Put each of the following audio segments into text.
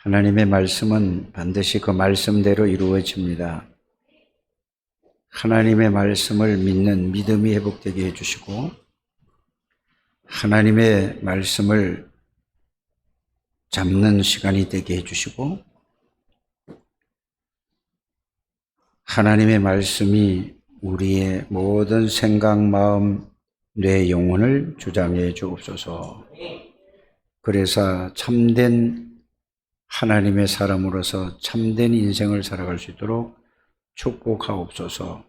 하나님의 말씀은 반드시 그 말씀대로 이루어집니다. 하나님의 말씀을 믿는 믿음이 회복되게 해주시고, 하나님의 말씀을 잡는 시간이 되게 해주시고, 하나님의 말씀이 우리의 모든 생각, 마음, 뇌, 영혼을 주장해 주옵소서. 그래서 참된 하나님의 사람으로서 참된 인생을 살아갈 수 있도록 축복하옵소서.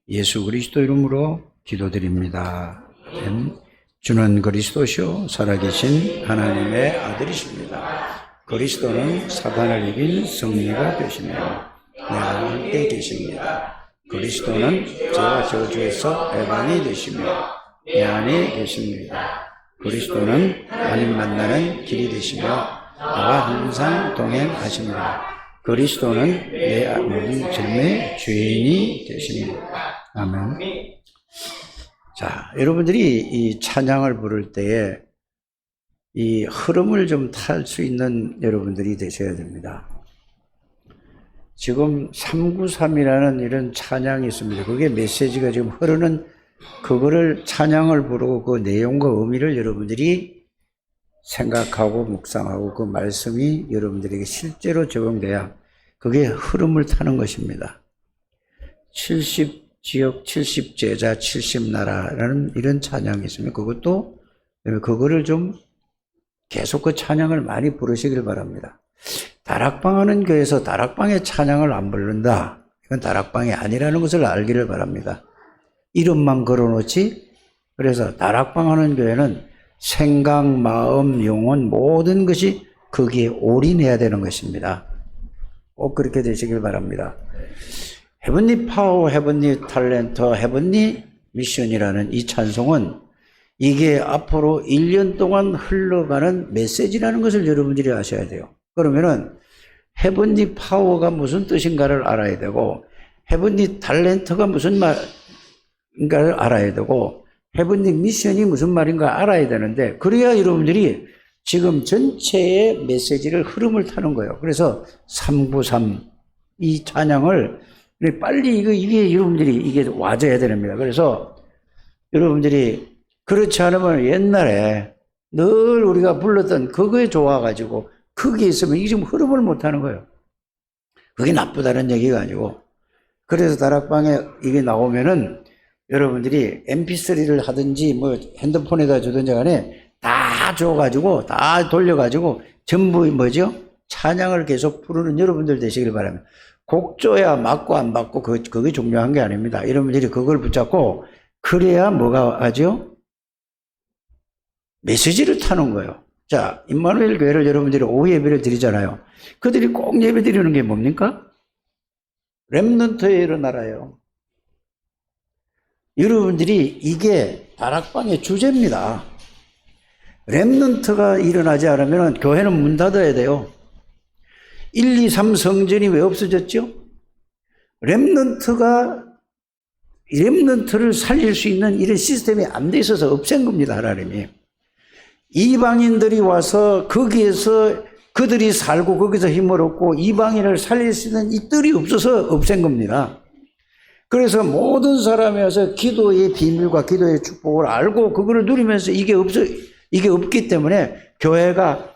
예수 그리스도 이름으로 기도드립니다. 아멘. 주는 그리스도시요 살아계신 하나님의 아들이십니다. 그리스도는 사단을 이긴 승리가 되시며 내 함께 계십니다. 그리스도는 저와 저주에서 해방이 되시며 내 안에 계십니다. 그리스도는 하나님 만나는 길이 되시며 나와 항상 동행하십니다. 그리스도는 내 모든 삶의 주인이 되십니다. 아멘. 자, 여러분들이 이 찬양을 부를 때에 이 흐름을 좀 탈 수 있는 여러분들이 되셔야 됩니다. 지금 393이라는 이런 찬양이 있습니다. 그게 메시지가 지금 흐르는 그거를 찬양을 부르고 그 내용과 의미를 여러분들이 생각하고 묵상하고 그 말씀이 여러분들에게 실제로 적용돼야 그게 흐름을 타는 것입니다. 70지역 70제자 70나라라는 이런 찬양이 있으면 그거를 좀 계속 그 찬양을 많이 부르시길 바랍니다. 다락방 하는 교회에서 다락방의 찬양을 안 부른다. 이건 다락방이 아니라는 것을 알기를 바랍니다. 이름만 걸어놓지. 그래서 다락방 하는 교회는 생각, 마음, 영혼 모든 것이 거기에 올인해야 되는 것입니다. 꼭 그렇게 되시길 바랍니다. 헤븐리 파워, 헤븐리 탤런트, 헤븐리 미션이라는 이 찬송은 이게 앞으로 1년 동안 흘러가는 메시지라는 것을 여러분들이 아셔야 돼요. 그러면은 헤븐리 파워가 무슨 뜻인가를 알아야 되고, 헤븐리 탤런트가 무슨 말인가를 알아야 되고, 헤븐리 미션이 무슨 말인가 알아야 되는데, 그래야 여러분들이 지금 전체의 메시지를 흐름을 타는 거예요. 그래서 393 이 찬양을 빨리 이게 여러분들이 이게 와줘야 됩니다. 그래서 여러분들이 그렇지 않으면 옛날에 늘 우리가 불렀던 그거에 좋아가지고 거기에 있으면 이게 지금 흐름을 못 하는 거예요. 그게 나쁘다는 얘기가 아니고, 그래서 다락방에 이게 나오면은 여러분들이 mp3를 하든지 뭐 핸드폰에다 주든지 간에 다 줘가지고 다 돌려가지고 전부 뭐죠? 찬양을 계속 부르는 여러분들 되시길 바랍니다. 곡조야 맞고 안 맞고 그게 중요한 게 아닙니다. 여러분들이 그걸 붙잡고 그래야 뭐가 하죠? 메시지를 타는 거예요. 자, 임마누엘 교회를 여러분들이 오후 예배를 드리잖아요. 그들이 꼭 예배 드리는 게 뭡니까? 렘넌트에 일어나라요. 여러분들이 이게 다락방의 주제입니다. 렘넌트가 일어나지 않으면 교회는 문 닫아야 돼요. 1, 2, 3 성전이 왜 없어졌죠? 렘넌트를 살릴 수 있는 이런 시스템이 안 돼 있어서 없앤 겁니다, 하나님이. 이방인들이 와서 거기에서 그들이 살고 거기서 힘을 얻고 이방인을 살릴 수 있는 이 뜰이 없어서 없앤 겁니다. 그래서 모든 사람이 와서 기도의 비밀과 기도의 축복을 알고 그거를 누리면서 이게 없기 때문에 교회가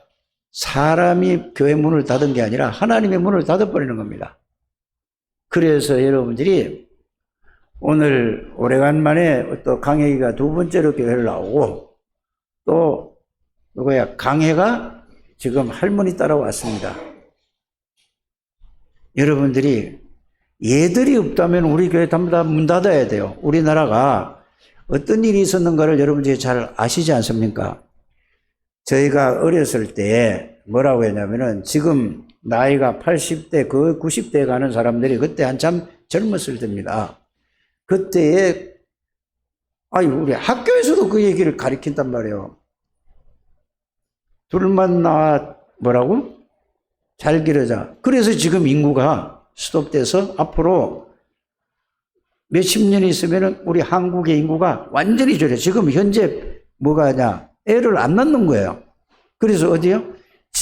사람이 교회 문을 닫은 게 아니라 하나님의 문을 닫아버리는 겁니다. 그래서 여러분들이 오늘 오래간만에 또 강혜기가 두 번째로 교회를 나오고 또 강혜가 지금 할머니 따라왔습니다. 여러분들이 얘들이 없다면 우리 교회 전부 다 문 닫아야 돼요. 우리나라가 어떤 일이 있었는가를 여러분들이 잘 아시지 않습니까? 저희가 어렸을 때 뭐라고 했냐면은 지금 나이가 80대, 90대에 가는 사람들이 그때 한참 젊었을 때입니다. 그때에, 우리 학교에서도 그 얘기를 가르친단 말이에요. 둘만 나와 뭐라고? 잘 기르자. 그래서 지금 인구가 스톱돼서 앞으로 몇십 년이 있으면 우리 한국의 인구가 완전히 줄여. 지금 현재 뭐가 하냐? 애를 안 낳는 거예요. 그래서 어디요?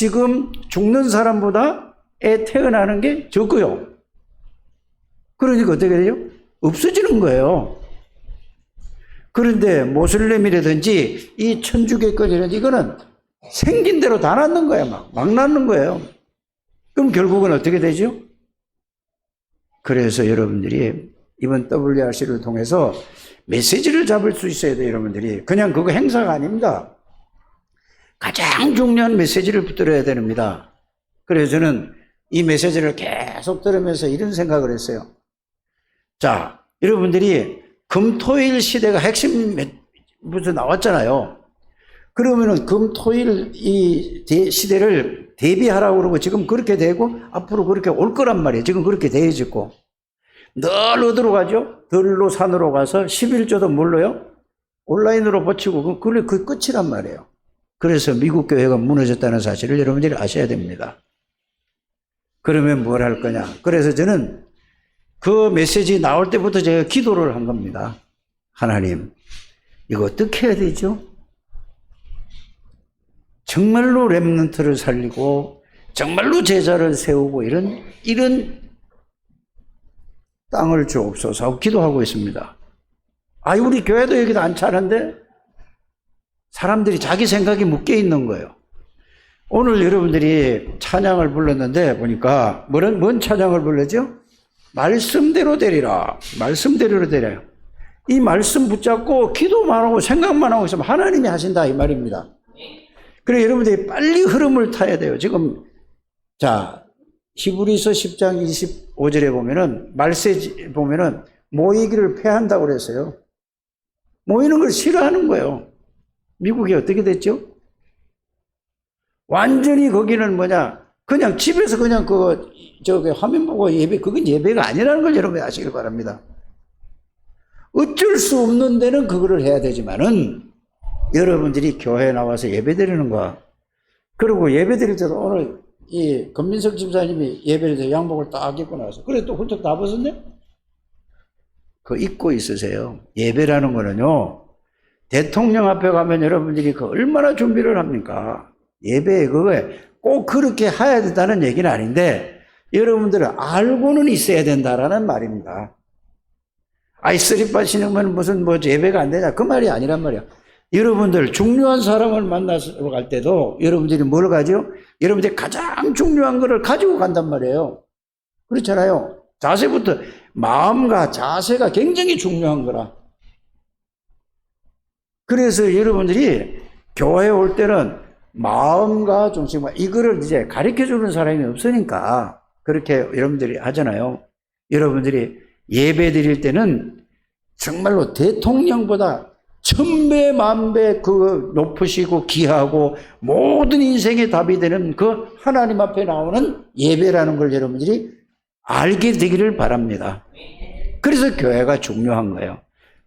지금 죽는 사람보다 애 태어나는 게 적고요. 그러니까 어떻게 돼요? 없어지는 거예요. 그런데 모슬렘이라든지 이 천주교권이라든지 이거는 생긴 대로 다 낳는 거예요. 막 낳는 거예요. 그럼 결국은 어떻게 되죠? 그래서 여러분들이 이번 WRC를 통해서 메시지를 잡을 수 있어야 돼요. 여러분들이 그냥 그거 행사가 아닙니다. 가장 중요한 메시지를 붙들어야 됩니다. 그래서 저는 이 메시지를 계속 들으면서 이런 생각을 했어요. 자, 여러분들이 금토일 시대가 핵심부터 나왔잖아요. 그러면은 금토일 이 시대를 대비하라고 그러고 지금 그렇게 되고 앞으로 그렇게 올 거란 말이에요. 지금 그렇게 되어졌고. 늘 어디로 가죠? 들로 산으로 가서 11조도 뭘로요? 온라인으로 버치고 그 끝이란 말이에요. 그래서 미국 교회가 무너졌다는 사실을 여러분들이 아셔야 됩니다. 그러면 뭘 할 거냐? 그래서 저는 그 메시지 나올 때부터 제가 기도를 한 겁니다. 하나님, 이거 어떻게 해야 되죠? 정말로 렘넌트를 살리고 정말로 제자를 세우고 이런 땅을 주옵소서 하고 기도하고 있습니다. 우리 교회도 여기도 안 차는데 사람들이 자기 생각이 묶여 있는 거예요. 오늘 여러분들이 찬양을 불렀는데 보니까 뭔 찬양을 불렀죠? 말씀대로 되리라. 말씀대로 되리라. 이 말씀 붙잡고 기도만 하고 생각만 하고 있으면 하나님이 하신다 이 말입니다. 그래 여러분들이 빨리 흐름을 타야 돼요. 지금 자 히브리서 10장 25절에 보면은 말세지 보면은 모이기를 패한다고 그랬어요. 모이는 걸 싫어하는 거예요. 미국이 어떻게 됐죠? 완전히 거기는 그냥 집에서 그냥 화면 보고 그건 예배가 아니라는 걸 여러분이 아시길 바랍니다. 어쩔 수 없는 데는 그거를 해야 되지만은 여러분들이 교회에 나와서 예배 드리는 거야. 그리고 예배 드릴 때도 오늘 이 권민석 집사님이 예배를 때 양복을 딱 입고 나와서 그래 또 훌쩍 다 벗었네? 그거 입고 있으세요. 예배라는 거는요. 대통령 앞에 가면 여러분들이 얼마나 준비를 합니까? 예배에 그거에 꼭 그렇게 해야 된다는 얘기는 아닌데 여러분들은 알고는 있어야 된다라는 말입니다. 쓰리빠 신으면 무슨 예배가 안 되냐 그 말이 아니란 말이야. 여러분들 중요한 사람을 만나서 갈 때도 여러분들이 뭘 가죠? 여러분들이 가장 중요한 거를 가지고 간단 말이에요. 그렇잖아요. 자세부터 마음과 자세가 굉장히 중요한 거라. 그래서 여러분들이 교회에 올 때는 마음과 중심, 이거를 이제 가르쳐 주는 사람이 없으니까 그렇게 여러분들이 하잖아요. 여러분들이 예배 드릴 때는 정말로 대통령보다 1000배, 10,000배 높으시고 귀하고 모든 인생의 답이 되는 그 하나님 앞에 나오는 예배라는 걸 여러분들이 알게 되기를 바랍니다. 그래서 교회가 중요한 거예요.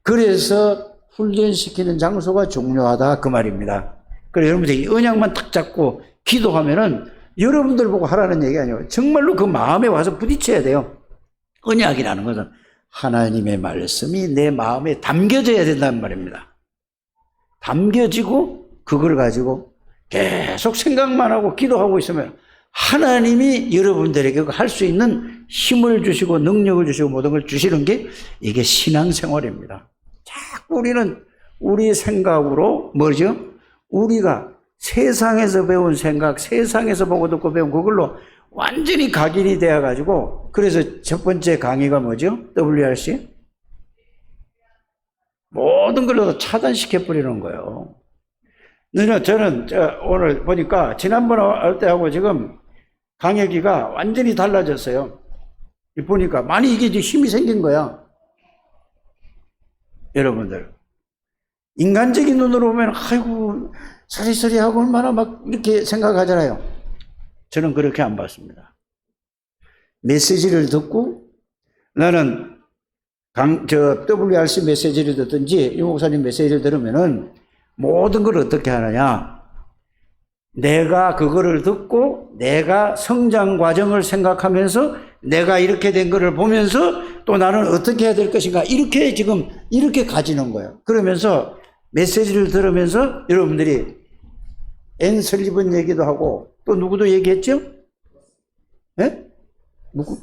그래서 훈련시키는 장소가 중요하다 그 말입니다. 그래서 여러분들이 언약만 탁 잡고 기도하면은 여러분들 보고 하라는 얘기 아니에요. 정말로 그 마음에 와서 부딪혀야 돼요. 언약이라는 것은 하나님의 말씀이 내 마음에 담겨져야 된다는 말입니다. 담겨지고 그걸 가지고 계속 생각만 하고 기도하고 있으면 하나님이 여러분들에게 할 수 있는 힘을 주시고 능력을 주시고 모든 걸 주시는 게 이게 신앙생활입니다. 자꾸 우리는 우리 생각으로 우리가 세상에서 배운 생각, 세상에서 보고 듣고 배운 그걸로 완전히 각인이 되어가지고 그래서 첫 번째 강의가 WRC? 모든 걸로 차단시켜버리는 거예요. 저는 오늘 보니까 지난번 할 때하고 지금 강의기가 완전히 달라졌어요. 보니까 많이 이게 힘이 생긴 거야. 여러분들. 인간적인 눈으로 보면 아이고 서리서리하고 얼마나 막 이렇게 생각하잖아요. 저는 그렇게 안 봤습니다. 메시지를 듣고 나는 WRC 메시지를 듣든지 이 목사님 메시지를 들으면은 모든 걸 어떻게 하느냐. 내가 그거를 듣고 내가 성장 과정을 생각하면서 내가 이렇게 된 거를 보면서 또 나는 어떻게 해야 될 것인가 이렇게 가지는 거예요. 그러면서 메시지를 들으면서 여러분들이 앤 설리번 얘기도 하고 또 누구도 얘기했죠? 예? 누구?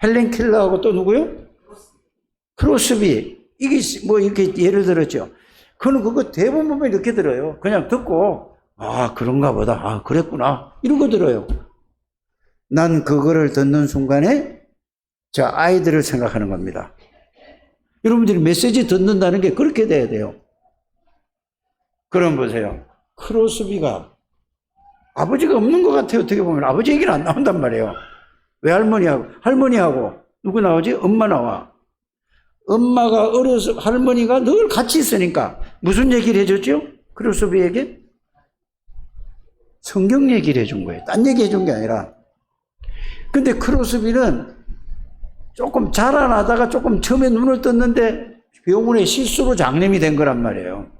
헬렌 켈러하고 또 누구요? 크로스비. 이게 뭐 이렇게 예를 들었죠. 그거 대부분 보면 이렇게 들어요. 그냥 듣고, 아, 그런가 보다. 아, 그랬구나. 이러고 들어요. 난 그거를 듣는 순간에 저 아이들을 생각하는 겁니다. 여러분들이 메시지 듣는다는 게 그렇게 돼야 돼요. 그럼 보세요. 크로스비가 아버지가 없는 것 같아요. 어떻게 보면 아버지 얘기는 안 나온단 말이에요. 왜 할머니하고 누구 나오지? 엄마 나와. 엄마가 어려서 할머니가 늘 같이 있으니까 무슨 얘기를 해줬죠? 크로스비에게 성경 얘기를 해준 거예요. 딴 얘기 해준 게 아니라. 근데 크로스비는 조금 자라나다가 조금 처음에 눈을 떴는데 병원에 실수로 장님이 된 거란 말이에요.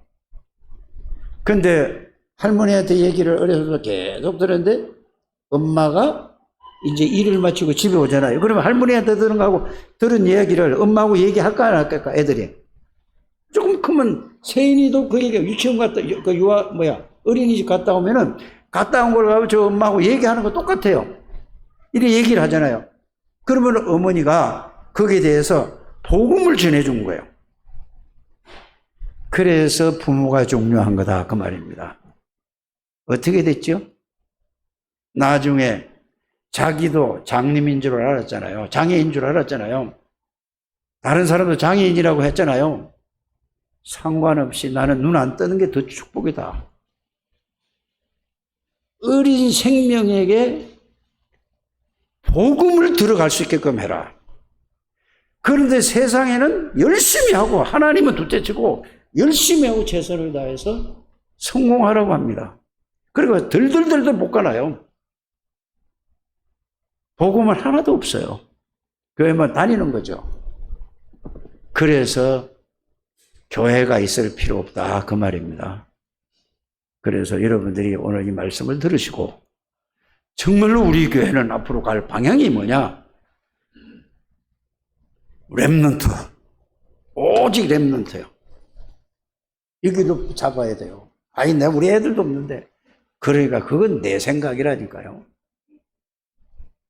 근데 할머니한테 얘기를 어려서 계속 들었는데 엄마가 이제 일을 마치고 집에 오잖아요. 그러면 할머니한테 들은 거하고 들은 이야기를 엄마하고 얘기할까 안 할까 애들이. 조금 크면 세인이도 그 얘기가 유치원 갔다 어린이집 갔다 오면은 갔다 온 걸 가지고 저 엄마하고 얘기하는 거 똑같아요. 이렇게 얘기를 하잖아요. 그러면 어머니가 거기에 대해서 복음을 전해준 거예요. 그래서 부모가 중요한 거다 그 말입니다. 어떻게 됐죠? 나중에 자기도 장님인 줄 알았잖아요. 장애인 줄 알았잖아요. 다른 사람도 장애인이라고 했잖아요. 상관없이 나는 눈 안 뜨는 게 더 축복이다. 어린 생명에게 복음을 들어갈 수 있게끔 해라. 그런데 세상에는 열심히 하고 하나님은 둘째치고 열심히 하고 최선을 다해서 성공하라고 합니다. 그리고 들들들들 못 가나요. 복음은 하나도 없어요. 교회만 다니는 거죠. 그래서 교회가 있을 필요 없다 그 말입니다. 그래서 여러분들이 오늘 이 말씀을 들으시고 정말로 우리 교회는 앞으로 갈 방향이 뭐냐? 렘넌트. 오직 렘넌트요. 여기도 잡아야 돼요. 아니, 우리 애들도 없는데. 그러니까 그건 내 생각이라니까요.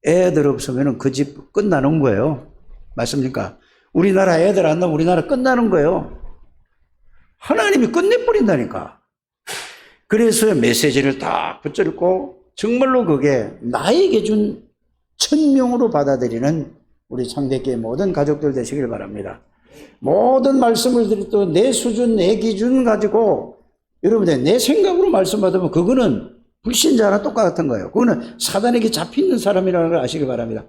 애들 없으면 그 집 끝나는 거예요. 맞습니까? 우리나라 애들 안 나오면 우리나라 끝나는 거예요. 하나님이 끝내버린다니까. 그래서 메시지를 딱 붙잡고 정말로 그게 나에게 준 천명으로 받아들이는 우리 창대교회 모든 가족들 되시길 바랍니다. 모든 말씀을 드릴 때 내 수준, 내 기준 가지고 여러분들 내 생각으로 말씀 받으면 그거는 불신자나 똑같은 거예요. 그거는 사단에게 잡히는 사람이라는 걸 아시기 바랍니다.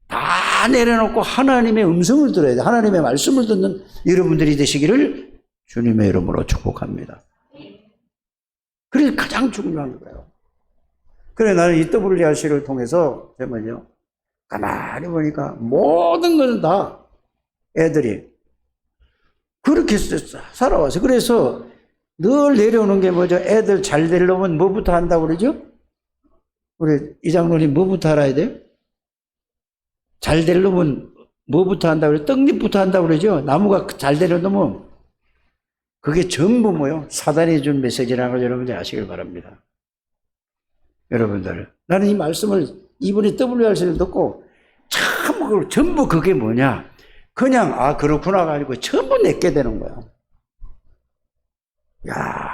다 내려놓고 하나님의 음성을 들어야 돼. 하나님의 말씀을 듣는 여러분들이 되시기를 주님의 이름으로 축복합니다. 그게 가장 중요한 거예요. 그래 나는 이 WRC를 통해서 보면요, 가만히 보니까 모든 것은 다 애들이 그렇게 살아와서 그래서 늘 내려오는 게 뭐죠? 애들 잘 되려면 뭐부터 한다고 그러죠? 우리 이장로님 뭐부터 알아야 돼요? 잘 되려면 뭐부터 한다고 그래요? 떡잎부터 한다고 그러죠? 나무가 잘 되려면 그게 전부 뭐요? 사단이 준 메시지라는 걸 여러분들 아시길 바랍니다. 여러분들 나는 이 말씀을 이번에 WRC를 듣고 참 전부 그게 뭐냐? 그냥 아 그렇구나가 아니고 전부 내게 되는 거야. 야,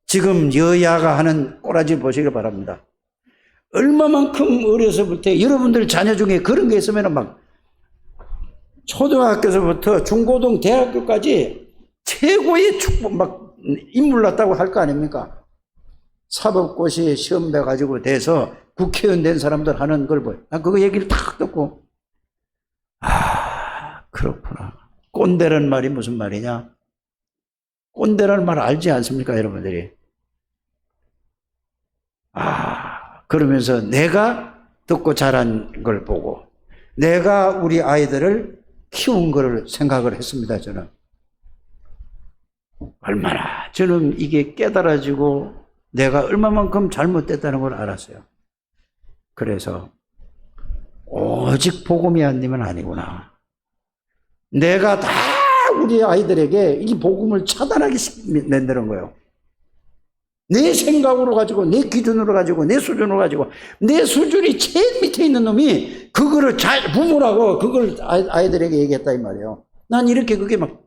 지금 여야가 하는 꼬라지 보시길 바랍니다. 얼마만큼 어려서부터 여러분들 자녀 중에 그런 게 있으면 막 초등학교에서부터 중고등 대학교까지 최고의 축복 막 인물 났다고 할 거 아닙니까? 사법고시 시험 돼가지고 돼서 국회의원 된 사람들 하는 걸 보여. 난 그거 얘기를 딱 듣고 아 그렇구나. 꼰대라는 말이 무슨 말이냐? 꼰대라는 말 알지 않습니까 여러분들이? 아 그러면서 내가 듣고 자란 걸 보고 내가 우리 아이들을 키운 거를 생각을 했습니다. 저는 얼마나 저는 이게 깨달아지고 내가 얼마만큼 잘못됐다는 걸 알았어요. 그래서 오직 복음이 아니면 아니구나. 내가 다 우리 아이들에게 이 복음을 차단하게 만드는 거예요. 내 생각으로 가지고, 내 기준으로 가지고, 내 수준으로 가지고, 내 수준이 제일 밑에 있는 놈이 그거를 잘 부모라고 그걸 아이들에게 얘기했다 이 말이에요. 난 이렇게 그게 막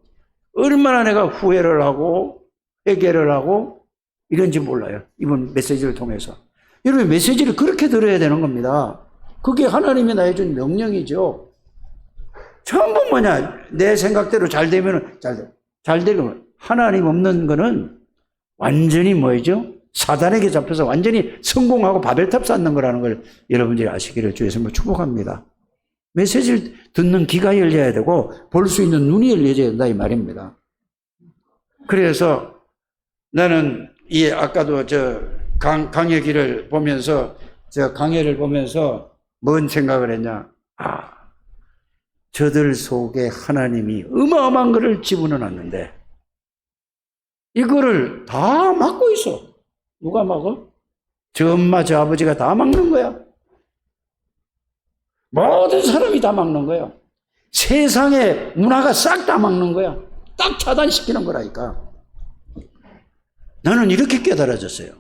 얼마나 내가 후회를 하고 회개를 하고 이런지 몰라요. 이번 메시지를 통해서. 여러분, 메시지를 그렇게 들어야 되는 겁니다. 그게 하나님이 나에 준 명령이죠. 전부 뭐냐? 내 생각대로 잘 되면 잘 되고, 하나님 없는 거는 완전히 뭐죠? 사단에게 잡혀서 완전히 성공하고 바벨탑 쌓는 거라는 걸 여러분들이 아시기를 주에서 축복합니다. 메시지를 듣는 귀가 열려야 되고 볼 수 있는 눈이 열려야 된다 이 말입니다. 그래서 나는 이 아까도 저 강혜기를 보면서, 저 강혜를 보면서 뭔 생각을 했냐? 저들 속에 하나님이 어마어마한 것을 집어넣었는데 이거를 다 막고 있어. 누가 막어? 저 엄마, 저 아버지가 다 막는 거야. 모든 사람이 다 막는 거야. 세상의 문화가 싹 다 막는 거야. 딱 차단시키는 거라니까. 나는 이렇게 깨달아졌어요.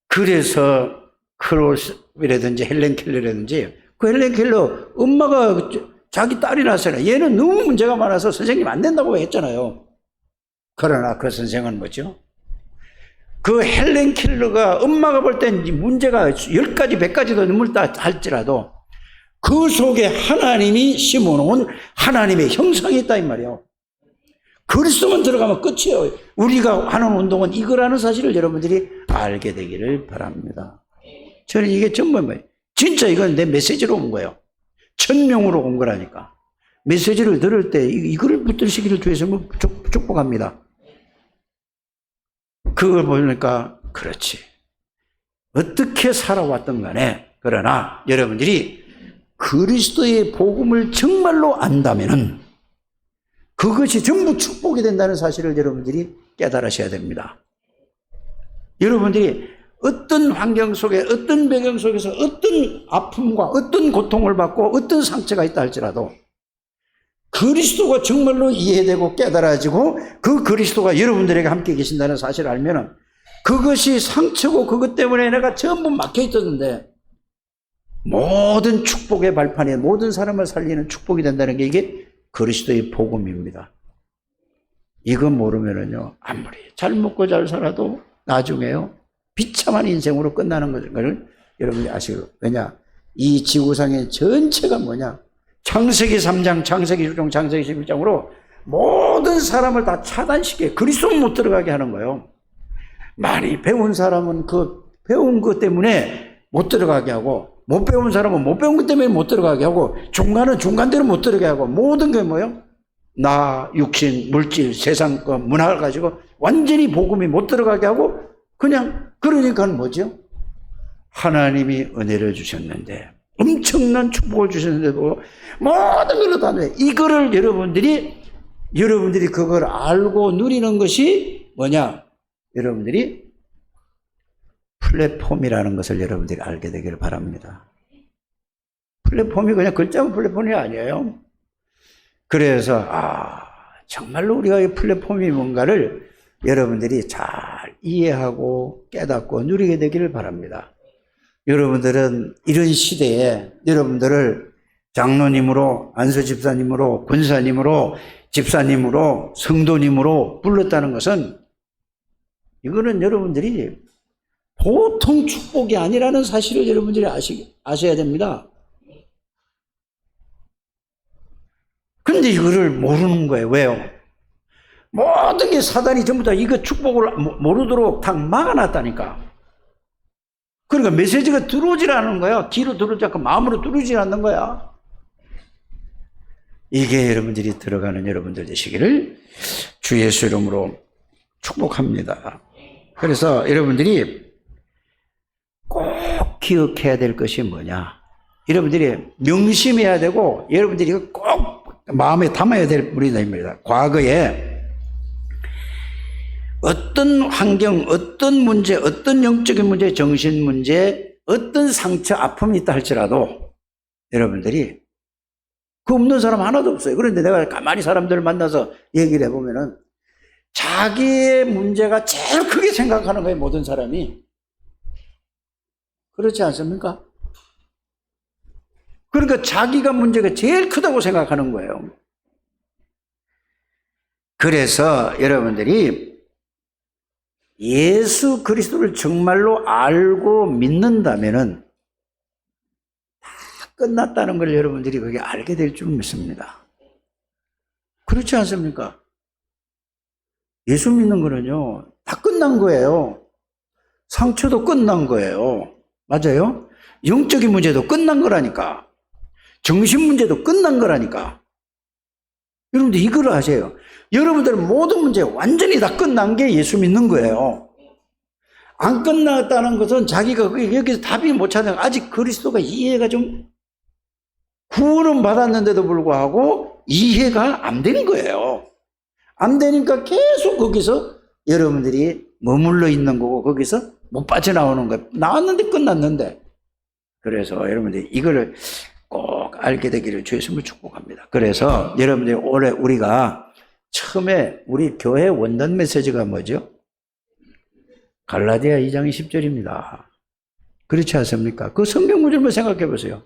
그래서 크로스라든지 헬렌 켈러라든지, 그 헬렌 켈러 엄마가 자기 딸이 낳았어요. 얘는 너무 문제가 많아서 선생님 안 된다고 했잖아요. 그러나 그 선생은 뭐죠? 그 헬렌 켈러가 엄마가 볼 땐 문제가 10가지, 100가지도 넘을다 할지라도 그 속에 하나님이 심어놓은 하나님의 형상이 있다 이 말이에요. 그리스도만 들어가면 끝이에요. 우리가 하는 운동은 이거라는 사실을 여러분들이 알게 되기를 바랍니다. 저는 이게 전부 뭐예요? 진짜 이건 내 메시지로 온 거예요. 천명으로 온 거라니까. 메시지를 들을 때 이거를 붙드시기를 주에서 축복합니다. 그걸 보니까 그렇지. 어떻게 살아왔던 간에, 그러나 여러분들이 그리스도의 복음을 정말로 안다면은 그것이 전부 축복이 된다는 사실을 여러분들이 깨달으셔야 됩니다. 여러분들이 어떤 환경 속에, 어떤 배경 속에서 어떤 아픔과 어떤 고통을 받고 어떤 상처가 있다 할지라도 그리스도가 정말로 이해되고 깨달아지고 그 그리스도가 여러분들에게 함께 계신다는 사실을 알면은 그것이 상처고 그것 때문에 내가 전부 막혀 있었는데 모든 축복의 발판에 모든 사람을 살리는 축복이 된다는 게 이게 그리스도의 복음입니다. 이거 모르면은요, 아무리 잘 먹고 잘 살아도 나중에요, 비참한 인생으로 끝나는 것을 여러분이 아시고. 왜냐? 이 지구상의 전체가 뭐냐? 창세기 3장, 창세기 6장, 창세기 11장으로 모든 사람을 다 차단시켜 그리스도 못 들어가게 하는 거예요. 많이 배운 사람은 그 배운 것 때문에 못 들어가게 하고, 못 배운 사람은 못 배운 것 때문에 못 들어가게 하고, 중간은 중간대로 못 들어가게 하고, 모든 게 뭐예요? 나, 육신, 물질, 세상 거, 문화를 가지고 완전히 복음이 못 들어가게 하고, 그냥, 그러니까 뭐죠? 하나님이 은혜를 주셨는데, 엄청난 축복을 주셨는데도 모든 걸로 다 돼. 이거를 여러분들이 그걸 알고 누리는 것이 뭐냐? 여러분들이 플랫폼이라는 것을 여러분들이 알게 되기를 바랍니다. 플랫폼이 그냥 글자만 플랫폼이 아니에요. 그래서 정말로 우리가 이 플랫폼이 뭔가를 여러분들이 잘 이해하고 깨닫고 누리게 되기를 바랍니다. 여러분들은 이런 시대에 여러분들을 장로님으로, 안수집사님으로, 권사님으로, 집사님으로, 성도님으로 불렀다는 것은 이거는 여러분들이 보통 축복이 아니라는 사실을 여러분들이 아셔야 됩니다. 그런데 이거를 모르는 거예요. 왜요? 모든 게 사단이 전부 다 이거 축복을 모르도록 다 막아놨다니까. 그러니까 메시지가 들어오질 않는 거야. 귀로 들어오지 않고 마음으로 들어오지 않는 거야. 이게 여러분들이 들어가는 여러분들 되시기를 주 예수 이름으로 축복합니다. 그래서 여러분들이 꼭 기억해야 될 것이 뭐냐? 여러분들이 명심해야 되고 여러분들이 꼭 마음에 담아야 될 분이다. 과거에 어떤 환경, 어떤 문제, 어떤 영적인 문제, 정신 문제, 어떤 상처, 아픔이 있다 할지라도 여러분들이 그 없는 사람 하나도 없어요. 그런데 내가 가만히 사람들을 만나서 얘기를 해보면은 자기의 문제가 제일 크게 생각하는 거예요, 모든 사람이. 그렇지 않습니까? 그러니까 자기가 문제가 제일 크다고 생각하는 거예요. 그래서 여러분들이 예수 그리스도를 정말로 알고 믿는다면은 다 끝났다는 걸 여러분들이 그게 알게 될 줄 믿습니다. 그렇지 않습니까? 예수 믿는 거는요, 다 끝난 거예요. 상처도 끝난 거예요. 맞아요? 영적인 문제도 끝난 거라니까. 정신 문제도 끝난 거라니까. 여러분들 이걸 아세요. 여러분들 모든 문제 완전히 다 끝난 게 예수 믿는 거예요. 안 끝났다는 것은 자기가 여기서 답이 못 찾는, 아직 그리스도가 이해가 좀, 구원은 받았는데도 불구하고 이해가 안 되는 거예요. 안 되니까 계속 거기서 여러분들이 머물러 있는 거고, 거기서 못 빠져나오는 거예요. 나왔는데 끝났는데. 그래서 여러분들이 이거를 꼭 알게 되기를 주의 이름으로 축복합니다. 그래서 여러분들이 올해 우리가 처음에 우리 교회 원단 메시지가 뭐죠? 갈라디아 2장 10절입니다. 그렇지 않습니까? 그 성경 구절만 생각해 보세요.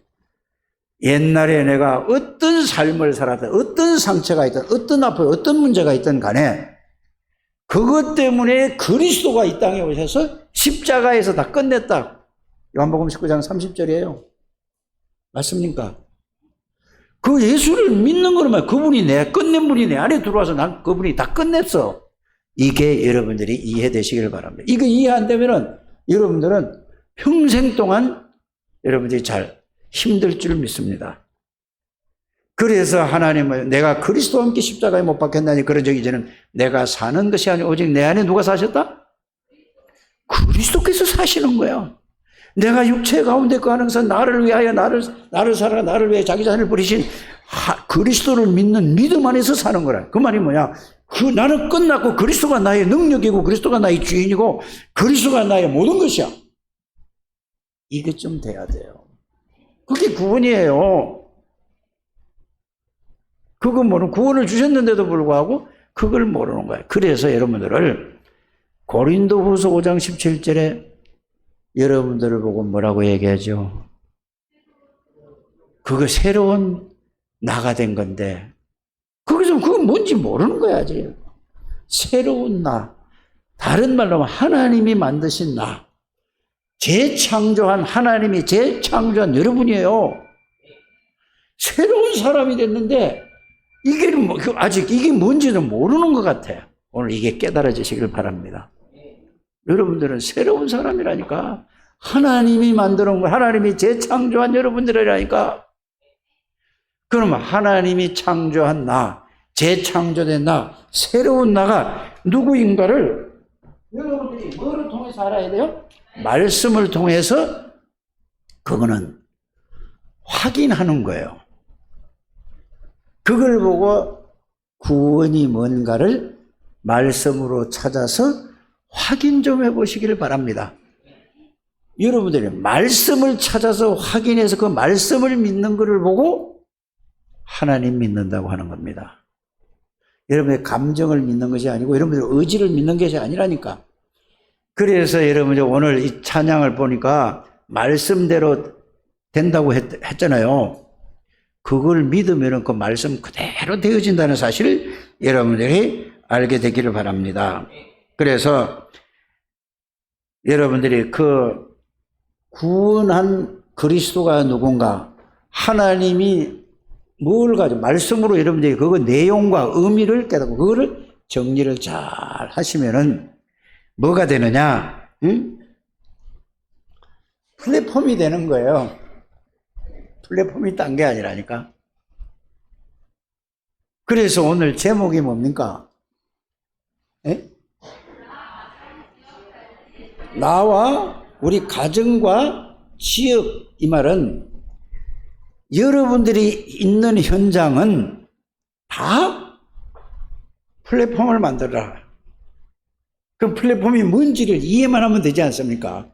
옛날에 내가 어떤 삶을 살았든, 어떤 상처가 있든, 어떤 아픔, 어떤 문제가 있든 간에 그것 때문에 그리스도가 이 땅에 오셔서 십자가에서 다 끝냈다. 요한복음 19장 30절이에요. 맞습니까? 그 예수를 믿는 거는 그분이 끝낸 분이 내 안에 들어와서 난 그분이 다 끝냈어. 이게 여러분들이 이해되시길 바랍니다. 이거 이해 안 되면은 여러분들은 평생 동안 여러분들이 잘 힘들 줄 믿습니다. 그래서 하나님은 내가 그리스도와 함께 십자가에 못 박혔나니 그런 적 이제는 내가 사는 것이 아니고 오직 내 안에 누가 사셨다? 그리스도께서 사시는 거야. 내가 육체 가운데 그 안에서 나를 위하여 나를 살아 나를 위해 자기 자신을 버리신 그리스도를 믿는 믿음 안에서 사는 거라. 그 말이 뭐냐? 나는 끝났고 그리스도가 나의 능력이고 그리스도가 나의 주인이고 그리스도가 나의 모든 것이야. 이게 좀 돼야 돼요. 그게 구원이에요. 그거 모르는, 구원을 주셨는데도 불구하고 그걸 모르는 거예요. 그래서 여러분들을 고린도후서 5장 17절에 여러분들을 보고 뭐라고 얘기하죠? 그거 새로운 나가 된 건데, 거기서 그건 뭔지 모르는 거야, 아직. 새로운 나. 다른 말로 하면 하나님이 만드신 나. 재창조한 하나님이 재창조한 여러분이에요. 새로운 사람이 됐는데, 이게 아직 이게 뭔지는 모르는 것 같아요. 오늘 이게 깨달아지시길 바랍니다. 여러분들은 새로운 사람이라니까. 하나님이 만드는 거, 하나님이 재창조한 여러분들이라니까. 그러면 하나님이 창조한 나, 재창조된 나, 새로운 나가 누구인가를 여러분들이 뭐를 통해서 알아야 돼요? 말씀을 통해서 그거는 확인하는 거예요. 그걸 보고 구원이 뭔가를 말씀으로 찾아서 확인 좀 해보시기를 바랍니다. 여러분들이 말씀을 찾아서 확인해서 그 말씀을 믿는 것을 보고 하나님 믿는다고 하는 겁니다. 여러분의 감정을 믿는 것이 아니고 여러분들의 의지를 믿는 것이 아니라니까. 그래서 여러분들 오늘 이 찬양을 보니까 말씀대로 된다고 했잖아요. 그걸 믿으면 그 말씀 그대로 되어진다는 사실을 여러분들이 알게 되기를 바랍니다. 그래서 여러분들이 그 구원한 그리스도가 누군가, 하나님이 뭘 가지고 말씀으로 여러분들이 그거 내용과 의미를 깨닫고 그거를 정리를 잘 하시면은 뭐가 되느냐? 플랫폼이 되는 거예요. 플랫폼이 딴 게 아니라니까. 그래서 오늘 제목이 뭡니까? 에? 나와 우리 가정과 지역, 이 말은 여러분들이 있는 현장은 다 플랫폼을 만들어라. 그 플랫폼이 뭔지를 이해만 하면 되지 않습니까?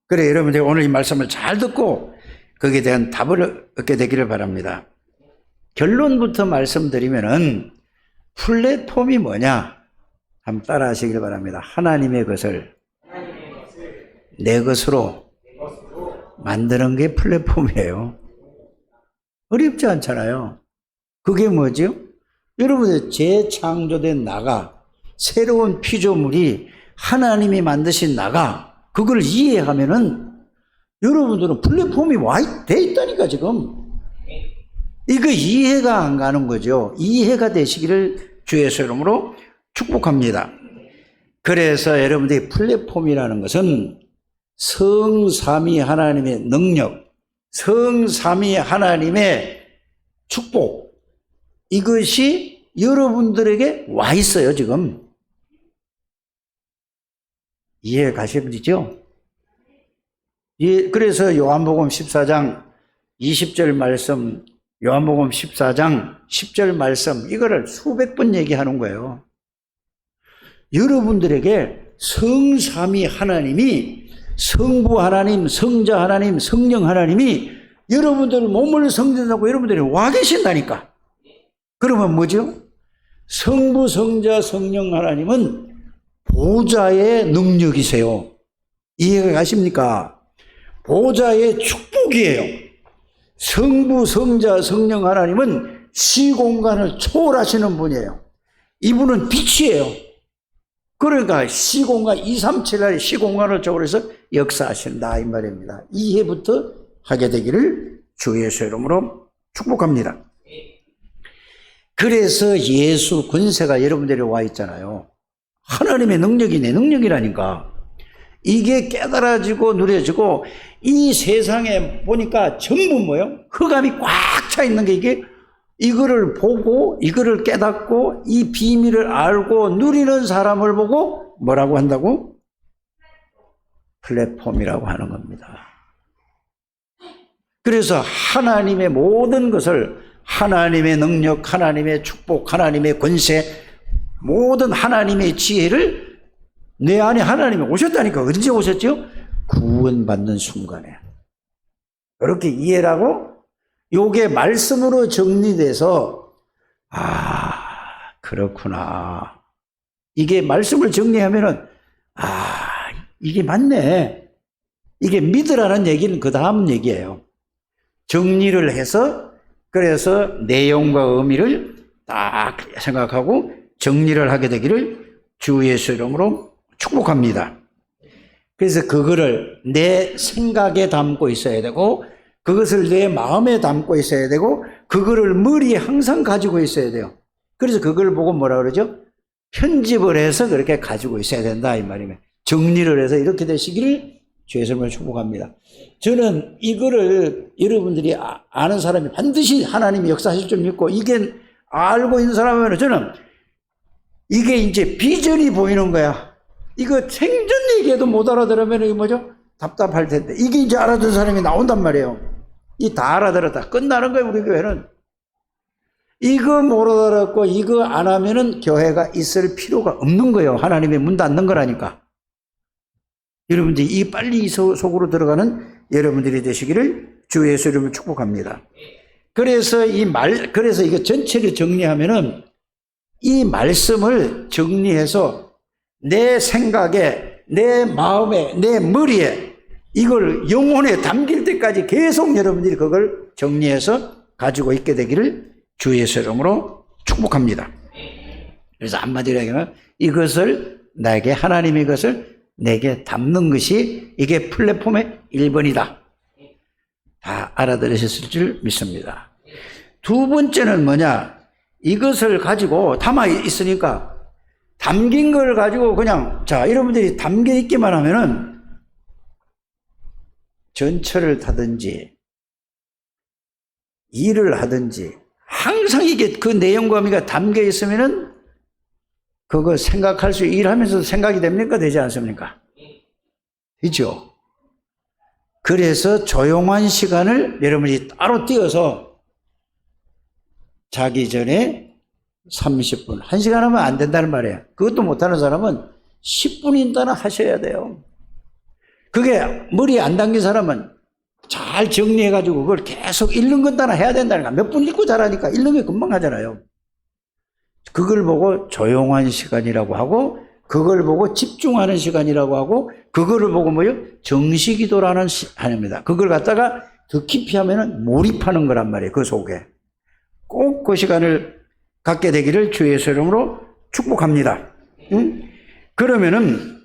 그래, 여러분들이 오늘 이 말씀을 잘 듣고 거기에 대한 답을 얻게 되기를 바랍니다. 결론부터 말씀드리면은 플랫폼이 뭐냐? 한번 따라 하시길 바랍니다. 하나님의 것을 내 것으로 만드는 게 플랫폼이에요. 어렵지 않잖아요. 그게 뭐죠? 여러분들 재창조된 나가, 새로운 피조물이 하나님이 만드신 나가, 그걸 이해하면은 여러분들은 플랫폼이 돼 있다니까 지금. 이거 이해가 안 가는 거죠. 이해가 되시기를 주 예수 이름으로 축복합니다. 그래서 여러분들이 플랫폼이라는 것은 성삼위 하나님의 능력, 성삼위 하나님의 축복, 이것이 여러분들에게 와 있어요 지금. 이해 가시죠? 그래서 요한복음 14장 20절 말씀, 요한복음 14장 10절 말씀, 이거를 수백 번 얘기하는 거예요. 여러분들에게 성삼위 하나님이, 성부 하나님, 성자 하나님, 성령 하나님이 여러분들 몸을 성전하고 여러분들이 와 계신다니까. 그러면 뭐죠? 성부, 성자, 성령 하나님은 보좌의 능력이세요. 이해가 가십니까? 보좌의 축복이에요. 성부, 성자, 성령 하나님은 시공간을 초월하시는 분이에요. 이분은 빛이에요. 그러니까 시공간, 237의 시공간을 초월해서 역사하신다 이 말입니다. 이해부터 하게 되기를 주 예수 이름으로 축복합니다. 그래서 예수 권세가 여러분들이 와 있잖아요. 하나님의 능력이 내 능력이라니까. 이게 깨달아지고 누려지고, 이 세상에 보니까 전부 뭐예요? 흑암이 꽉 차 있는 게, 이게 이거를 보고 이거를 깨닫고 이 비밀을 알고 누리는 사람을 보고 뭐라고 한다고? 플랫폼이라고 하는 겁니다. 그래서 하나님의 모든 것을, 하나님의 능력, 하나님의 축복, 하나님의 권세, 모든 하나님의 지혜를 내 안에 하나님이 오셨다니까. 언제 오셨죠? 구원받는 순간에. 그렇게 이해를 하고, 요게 말씀으로 정리돼서, 아, 그렇구나. 이게 말씀을 정리하면은, 아, 이게 맞네. 이게 믿으라는 얘기는 그 다음 얘기예요. 정리를 해서, 그래서 내용과 의미를 딱 생각하고 정리를 하게 되기를 주 예수 이름으로 축복합니다. 그래서 그거를 내 생각에 담고 있어야 되고, 그것을 내 마음에 담고 있어야 되고, 그거를 머리에 항상 가지고 있어야 돼요. 그래서 그걸 보고 뭐라 그러죠? 편집을 해서 그렇게 가지고 있어야 된다 이 말이면, 정리를 해서 이렇게 되시기를 주 예수 이름으로 축복합니다. 저는 이거를 여러분들이 아는 사람이 반드시 하나님이 역사하실 줄 믿고, 이게 알고 있는 사람이면 저는 이게 이제 비전이 보이는 거야. 이거 생전 얘기해도 못 알아들으면 이게 뭐죠? 답답할 텐데, 이게 이제 알아듣는 사람이 나온단 말이에요. 이 다 알아들었다 끝나는 거예요. 우리 교회는 이거 못 알아듣고 이거 안 하면은 교회가 있을 필요가 없는 거예요. 하나님의 문 닫는 거라니까. 여러분들이 이 빨리 속으로 들어가는 여러분들이 되시기를 주 예수 이름으로 축복합니다. 그래서 그래서 이거 전체를 정리하면은, 이 말씀을 정리해서 내 생각에, 내 마음에, 내 머리에, 이걸 영혼에 담길 때까지 계속 여러분들이 그걸 정리해서 가지고 있게 되기를 주 예수 이름으로 축복합니다. 그래서 한마디로 얘기하면, 이것을 나에게, 하나님의 것을 내게 담는 것이 이게 플랫폼의 1번이다. 다 알아들으셨을 줄 믿습니다. 두 번째는 뭐냐? 이것을 가지고 담아 있으니까 담긴 걸 가지고 그냥, 자, 여러분들이 담겨 있기만 하면은 전철을 타든지 일을 하든지 항상 이게 그 내용과 의미가 담겨 있으면은 그거 생각할 수, 일하면서 생각이 됩니까? 되지 않습니까? 그죠? 그래서 조용한 시간을 여러분이 따로 띄어서 자기 전에 30분, 1시간 하면 안 된다는 말이에요. 그것도 못하는 사람은 10분인가는 하셔야 돼요. 그게 머리에 안 담긴 사람은 잘 정리해가지고 그걸 계속 읽는 건 따라 해야 된다니까. 몇 분 읽고 잘하니까 읽는 게 금방 하잖아요. 그걸 보고 조용한 시간이라고 하고, 그걸 보고 집중하는 시간이라고 하고, 그거를 보고 뭐요? 정시기도라는 시간입니다. 그걸 갖다가 더 깊이 하면은 몰입하는 거란 말이에요. 그 속에. 꼭 그 시간을 갖게 되기를 주의 이름으로 축복합니다. 응? 그러면은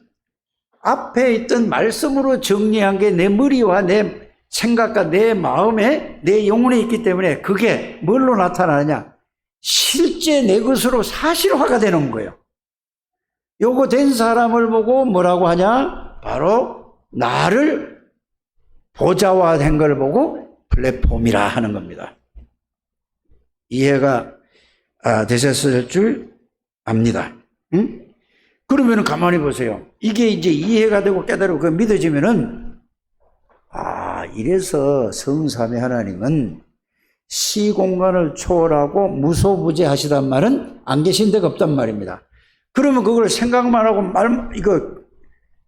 앞에 있던 말씀으로 정리한 게 내 머리와 내 생각과 내 마음에, 내 영혼에 있기 때문에 그게 뭘로 나타나느냐? 실제 내 것으로 사실화가 되는 거예요. 요거 된 사람을 보고 뭐라고 하냐? 바로 나를 보좌화된 걸 보고 플랫폼이라 하는 겁니다. 이해가 되셨을 줄 압니다. 응? 그러면 가만히 보세요. 이게 이제 이해가 되고 깨달고 그 믿어지면은, 이래서 성삼위 하나님은 시공간을 초월하고 무소부재하시단 말은 안 계신 데가 없단 말입니다. 그러면 그걸 생각만 하고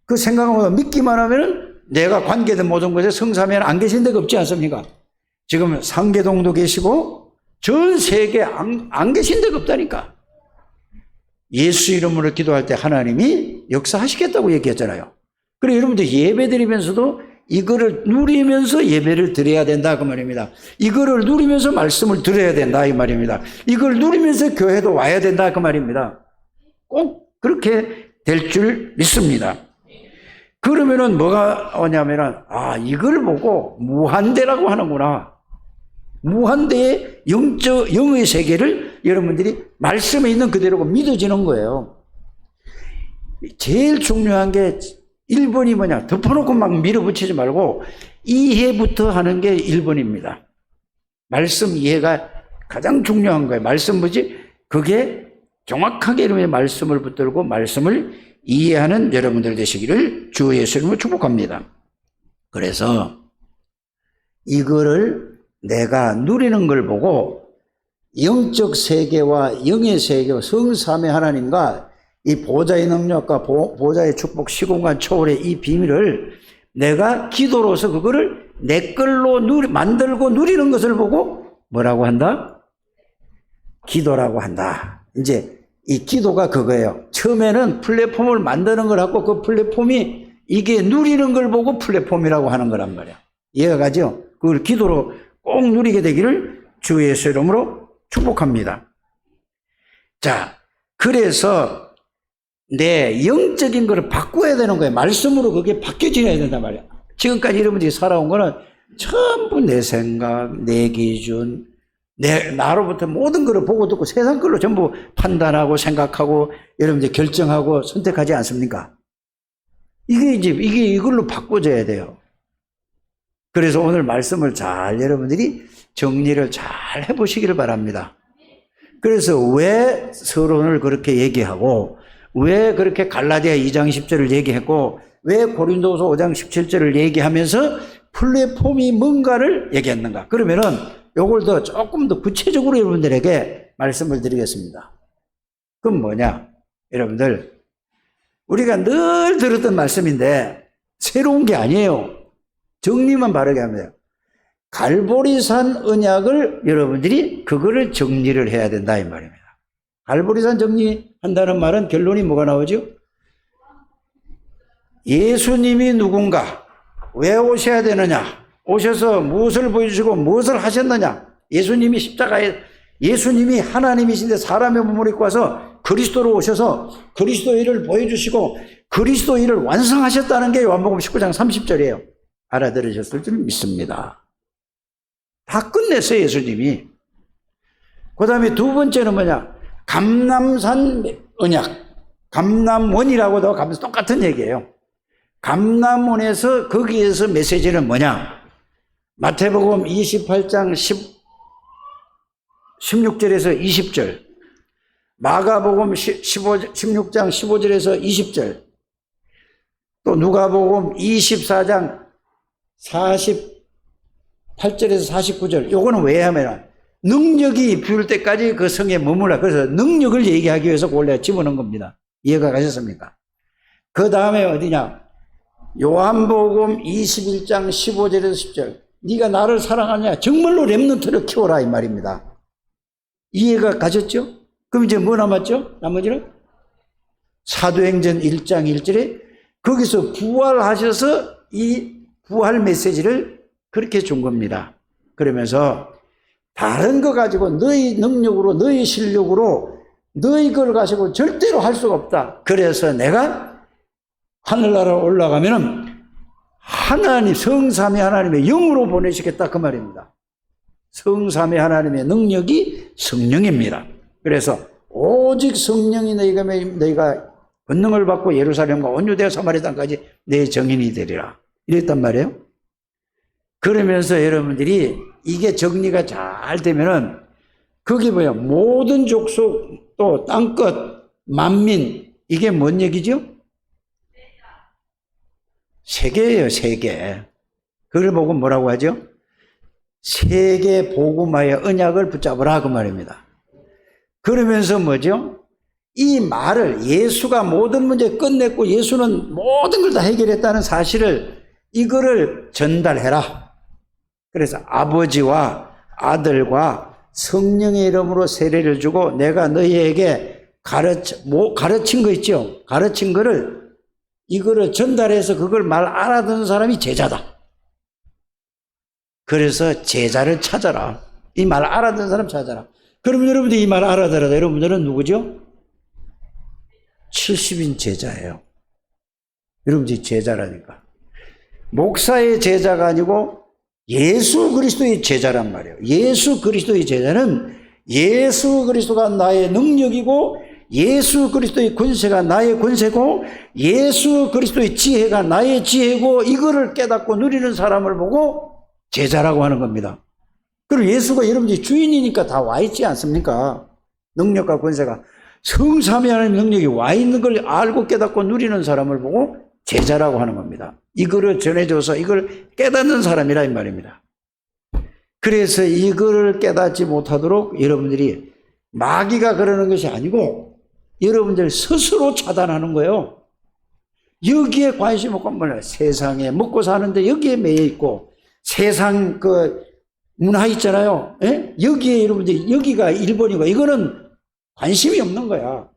그 생각만 믿기만 하면은 내가 관계된 모든 것에 성삼위는 안 계신 데가 없지 않습니까? 지금 상계동도 계시고 전 세계에 안 계신 데가 없다니까. 예수 이름으로 기도할 때 하나님이 역사하시겠다고 얘기했잖아요. 그래, 여러분들 예배 드리면서도 이거를 누리면서 예배를 드려야 된다 그 말입니다. 이거를 누리면서 말씀을 들어야 된다 이 말입니다. 이걸 누리면서 교회도 와야 된다 그 말입니다. 꼭 그렇게 될 줄 믿습니다. 그러면은 뭐가 오냐면은, 이걸 보고 무한대라고 하는구나. 무한대의 영의 세계를 여러분들이 말씀에 있는 그대로 믿어지는 거예요. 제일 중요한 게 1번이 뭐냐? 덮어놓고 막 밀어붙이지 말고 이해부터 하는 게 1번입니다. 말씀 이해가 가장 중요한 거예요. 말씀 뭐지? 그게 정확하게 여러분의 말씀을 붙들고 말씀을 이해하는 여러분들 되시기를 주 예수 이름으로 축복합니다. 그래서 이거를 내가 누리는 걸 보고 영적 세계와 영의 세계와 성삼위 하나님과 이 보좌의 능력과 보좌의 축복 시공간 초월의 이 비밀을 내가 기도로서 그거를 내 걸로 만들고 누리는 것을 보고 뭐라고 한다? 기도라고 한다. 이제 이 기도가 그거예요. 처음에는 플랫폼을 만드는 걸 하고 그 플랫폼이 이게 누리는 걸 보고 플랫폼이라고 하는 거란 말이야. 이해가 가죠? 그걸 기도로 꼭 누리게 되기를 주 예수 이름으로 축복합니다. 자, 그래서 내 영적인 거를 바꿔야 되는 거예요. 말씀으로 그게 바뀌어져야 된단 말이야. 지금까지 여러분들이 살아온 거는 전부 내 생각, 내 기준, 나로부터 모든 것을 보고 듣고 세상 걸로 전부 판단하고 생각하고 여러분들 결정하고 선택하지 않습니까? 이걸로 바꿔줘야 돼요. 그래서 오늘 말씀을 잘 여러분들이 정리를 잘 해보시기를 바랍니다. 그래서 왜 서론을 그렇게 얘기하고 왜 그렇게 갈라디아 2장 10절을 얘기했고 왜 고린도서 5장 17절을 얘기하면서 플랫폼이 뭔가를 얘기했는가? 그러면은 요걸 조금 더 구체적으로 여러분들에게 말씀을 드리겠습니다. 그럼 뭐냐? 여러분들, 우리가 늘 들었던 말씀인데 새로운 게 아니에요. 정리만 바르게 하면 돼요. 갈보리산 언약을 여러분들이 그거를 정리를 해야 된다 이 말입니다. 갈보리산 정리한다는 말은 결론이 뭐가 나오죠? 예수님이 누군가, 왜 오셔야 되느냐, 오셔서 무엇을 보여주시고 무엇을 하셨느냐, 예수님이 하나님이신데 사람의 몸을 입고 와서 그리스도로 오셔서 그리스도 일을 보여주시고 그리스도 일을 완성하셨다는 게 요한복음 19장 30절이에요. 알아들으셨을 줄 믿습니다. 다 끝냈어요, 예수님이. 그 다음에 두 번째는 뭐냐? 감람산 언약. 감람원이라고도 하면서 똑같은 얘기예요. 감람원에서 거기에서 메시지는 뭐냐? 마태복음 28장 16절에서 20절, 마가복음 16장 15절에서 20절, 또 누가복음 24장 48절에서 49절. 요거는 왜 하면 능력이 비울 때까지 그 성에 머물라. 그래서 능력을 얘기하기 위해서 원래 집어넣은 겁니다. 이해가 가셨습니까? 그 다음에 어디냐? 요한복음 21장 15절에서 10절. 네가 나를 사랑하냐? 정말로 렘넌트를 키워라 이 말입니다. 이해가 가셨죠? 그럼 이제 뭐 남았죠? 나머지는? 사도행전 1장 1절에 거기서 부활하셔서 이 부활 메시지를 그렇게 준 겁니다. 그러면서 다른 거 가지고 너희 능력으로 너희 실력으로 너희 걸 가지고 절대로 할 수가 없다. 그래서 내가 하늘나라 올라가면은 하나님 성삼위 하나님의 영으로 보내시겠다 그 말입니다. 성삼위 하나님의 능력이 성령입니다. 그래서 오직 성령이 너희가 권능을 받고 예루살렘과 온 유대와 사마리아 땅까지 내 정인이 되리라 이랬단 말이에요. 그러면서 여러분들이 이게 정리가 잘 되면은 거기 뭐야 모든 족속 또 땅끝 만민 이게 뭔 얘기죠? 세계예요. 세계. 그걸 보고 뭐라고 하죠? 세계 복음화의 언약을 붙잡으라 그 말입니다. 그러면서 뭐죠? 이 말을 예수가 모든 문제 끝냈고 예수는 모든 걸 다 해결했다는 사실을 이거를 전달해라. 그래서 아버지와 아들과 성령의 이름으로 세례를 주고 내가 너희에게 가르친 거 있죠? 가르친 거를 이거를 전달해서 그걸 말 알아듣는 사람이 제자다. 그래서 제자를 찾아라. 이 말 알아듣는 사람 찾아라. 그러면 여러분들이 이 말 알아들어도 여러분들은 누구죠? 70인 제자예요. 여러분들이 제자라니까. 목사의 제자가 아니고 예수 그리스도의 제자란 말이에요. 예수 그리스도의 제자는 예수 그리스도가 나의 능력이고 예수 그리스도의 권세가 나의 권세고 예수 그리스도의 지혜가 나의 지혜고 이거를 깨닫고 누리는 사람을 보고 제자라고 하는 겁니다. 그리고 예수가 여러분들이 주인이니까 다 와 있지 않습니까? 능력과 권세가 성삼위 하나님의 능력이 와 있는 걸 알고 깨닫고 누리는 사람을 보고 제자라고 하는 겁니다. 이거를 전해줘서 이걸 깨닫는 사람이라 이 말입니다. 그래서 이거를 깨닫지 못하도록 여러분들이 마귀가 그러는 것이 아니고 여러분들 스스로 차단하는 거예요. 여기에 관심 없고 몰라요. 세상에 먹고 사는데 여기에 매여 있고 세상 그 문화 있잖아요. 예? 여기에 여러분들 여기가 일본이고 이거는 관심이 없는 거야.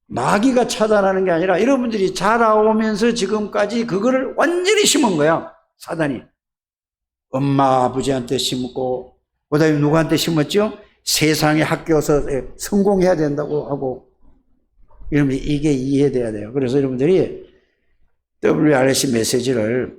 마귀가 차단하는 게 아니라 여러분들이 자라오면서 지금까지 그거를 완전히 심은 거야. 사단이. 엄마 아버지한테 심고 그다음에 누구한테 심었죠? 세상에 학교에서 성공해야 된다고 하고 여러분들 이게 이해돼야 돼요. 그래서 여러분들이 WRC 메시지를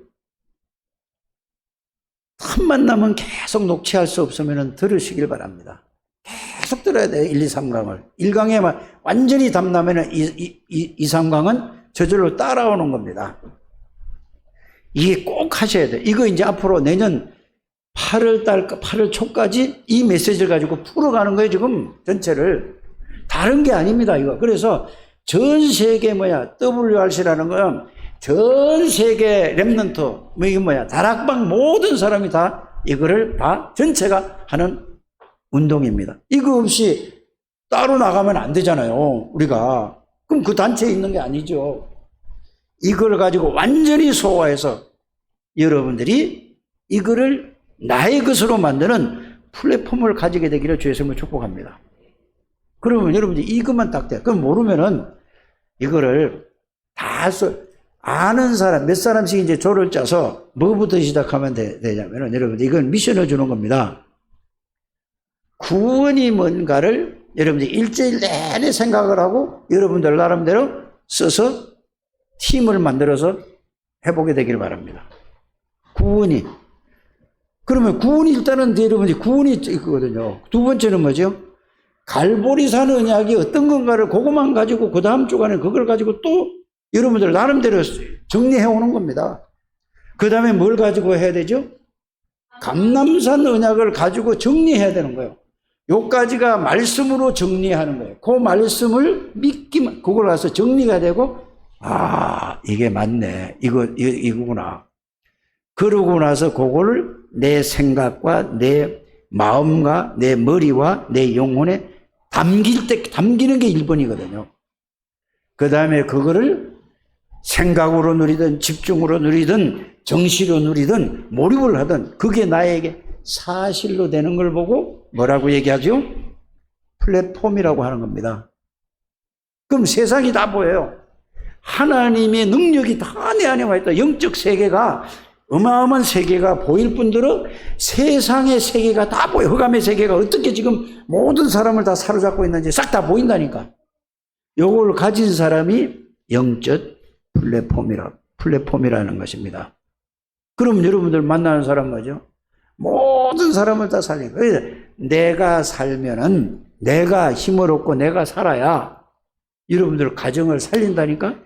한 만나면 계속 녹취할 수 없으면 들으시길 바랍니다. 계속 들어야 돼요. 1, 2, 3강을. 1강에만 완전히 담나면 2, 3강은 저절로 따라오는 겁니다. 이게 꼭 하셔야 돼요. 이거 이제 앞으로 내년 8월 초까지 이 메시지를 가지고 풀어가는 거예요. 지금 전체를. 다른 게 아닙니다. 이거. 그래서 전 세계 WRC라는 건 전 세계 렘넌트, 이게 다락방 모든 사람이 다 이거를 다 전체가 하는 운동입니다. 이거 없이 따로 나가면 안 되잖아요. 우리가. 그럼 그 단체에 있는 게 아니죠. 이걸 가지고 완전히 소화해서 여러분들이 이거를 나의 것으로 만드는 플랫폼을 가지게 되기를 주의 이름으로 축복합니다. 그러면 여러분들이 이것만 딱 돼. 그럼 모르면은 이거를 다 아는 사람, 몇 사람씩 이제 조를 짜서 뭐부터 시작하면 되냐면은 여러분들 이건 미션을 주는 겁니다. 구원이 뭔가를 여러분들이 일주일 내내 생각을 하고 여러분들 나름대로 써서 팀을 만들어서 해보게 되기를 바랍니다. 구원이. 그러면 구원이 일단은 여러분들이 구원이 있거든요. 두 번째는 뭐죠? 갈보리산 언약이 어떤 건가를 그것만 가지고 그 다음 주간에 그걸 가지고 또 여러분들 나름대로 정리해 오는 겁니다. 그 다음에 뭘 가지고 해야 되죠? 감람산 언약을 가지고 정리해야 되는 거예요. 요까지가 말씀으로 정리하는 거예요. 그 말씀을 믿기만, 그걸 가서 정리가 되고, 아, 이게 맞네. 이거구나. 그러고 나서 그거를 내 생각과 내 마음과 내 머리와 내 영혼에 담기는 게 1번이거든요. 그 다음에 그거를 생각으로 누리든 집중으로 누리든 정시로 누리든 몰입을 하든 그게 나에게 사실로 되는 걸 보고 뭐라고 얘기하죠? 플랫폼이라고 하는 겁니다. 그럼 세상이 다 보여요. 하나님의 능력이 다 내 안에 와 있다. 영적 세계가, 어마어마한 세계가 보일 뿐더러 세상의 세계가 다 보여. 흑암의 세계가 어떻게 지금 모든 사람을 다 사로잡고 있는지 싹 다 보인다니까. 요걸 가진 사람이 영적 플랫폼이라는 것입니다. 그럼 여러분들 만나는 사람 뭐죠? 모든 사람을 다 살리고. 그래서 내가 살면은, 내가 힘을 얻고 내가 살아야 여러분들 가정을 살린다니까?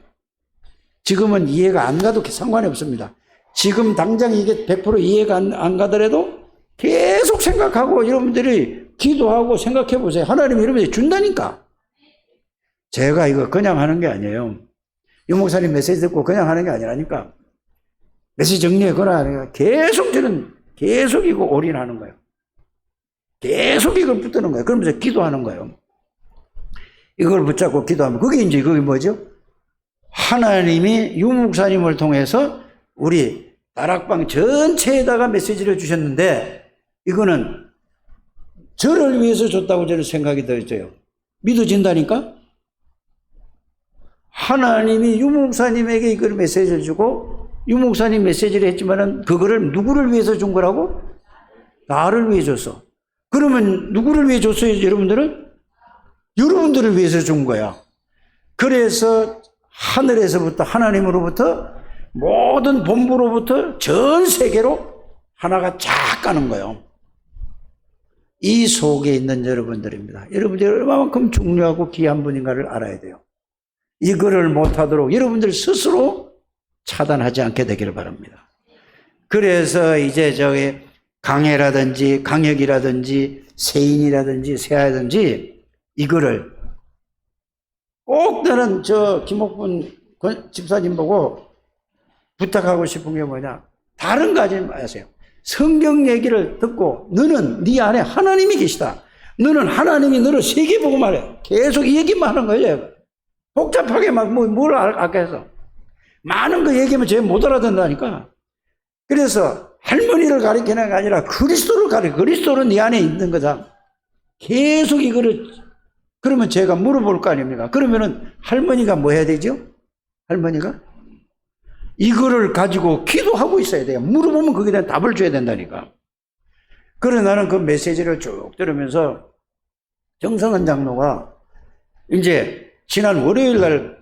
지금은 이해가 안 가도 상관이 없습니다. 지금 당장 이게 100% 이해가 안 가더라도 계속 생각하고 여러분들이 기도하고 생각해 보세요. 하나님이 여러분들이 준다니까. 제가 이거 그냥 하는 게 아니에요. 유 목사님 메시지 듣고 그냥 하는 게 아니라니까. 메시지 정리하거나 계속 저는 계속 이거 올인하는 거예요. 계속 이걸 붙드는 거예요. 그러면서 기도하는 거예요. 이걸 붙잡고 기도하면 그게 뭐죠? 하나님이 유 목사님을 통해서 우리 다락방 전체에다가 메시지를 주셨는데 이거는 저를 위해서 줬다고 저는 생각이 들어요. 믿어진다니까? 하나님이 유 목사님에게 이걸 메시지를 주고 유 목사님 메시지를 했지만은 그거를 누구를 위해서 준 거라고? 나를 위해 줬어. 그러면 누구를 위해 줬어요, 여러분들은? 여러분들을 위해서 준 거야. 그래서 하늘에서부터, 하나님으로부터 모든 본부로부터 전 세계로 하나가 쫙 가는 거예요. 이 속에 있는 여러분들입니다. 여러분들이 얼마만큼 중요하고 귀한 분인가를 알아야 돼요. 이거를 못하도록 여러분들 스스로 차단하지 않게 되기를 바랍니다. 그래서 이제 저기 강해라든지 강혁이라든지 세인이라든지 세아라든지 이거를 꼭 나는 저 김옥분 집사님 보고 부탁하고 싶은 게 뭐냐. 다른 거 하지 마세요. 성경 얘기를 듣고 너는 네 안에 하나님이 계시다. 너는 하나님이 너를 세계 보고 말해. 계속 이 얘기만 하는 거예요. 복잡하게 막 뭘 아까 해서. 많은 거 얘기하면 쟤 못 알아듣는다니까. 그래서 할머니를 가리키는 게 아니라 그리스도를 가리켜. 그리스도는 네 안에 있는 거다. 계속 이거를, 그러면 제가 물어볼 거 아닙니까? 그러면은 할머니가 뭐 해야 되죠? 할머니가? 이거를 가지고 기도하고 있어야 돼요. 물어보면 거기에 대한 답을 줘야 된다니까. 그래서 나는 그 메시지를 쭉 들으면서 정성은 장로가 이제 지난 월요일 날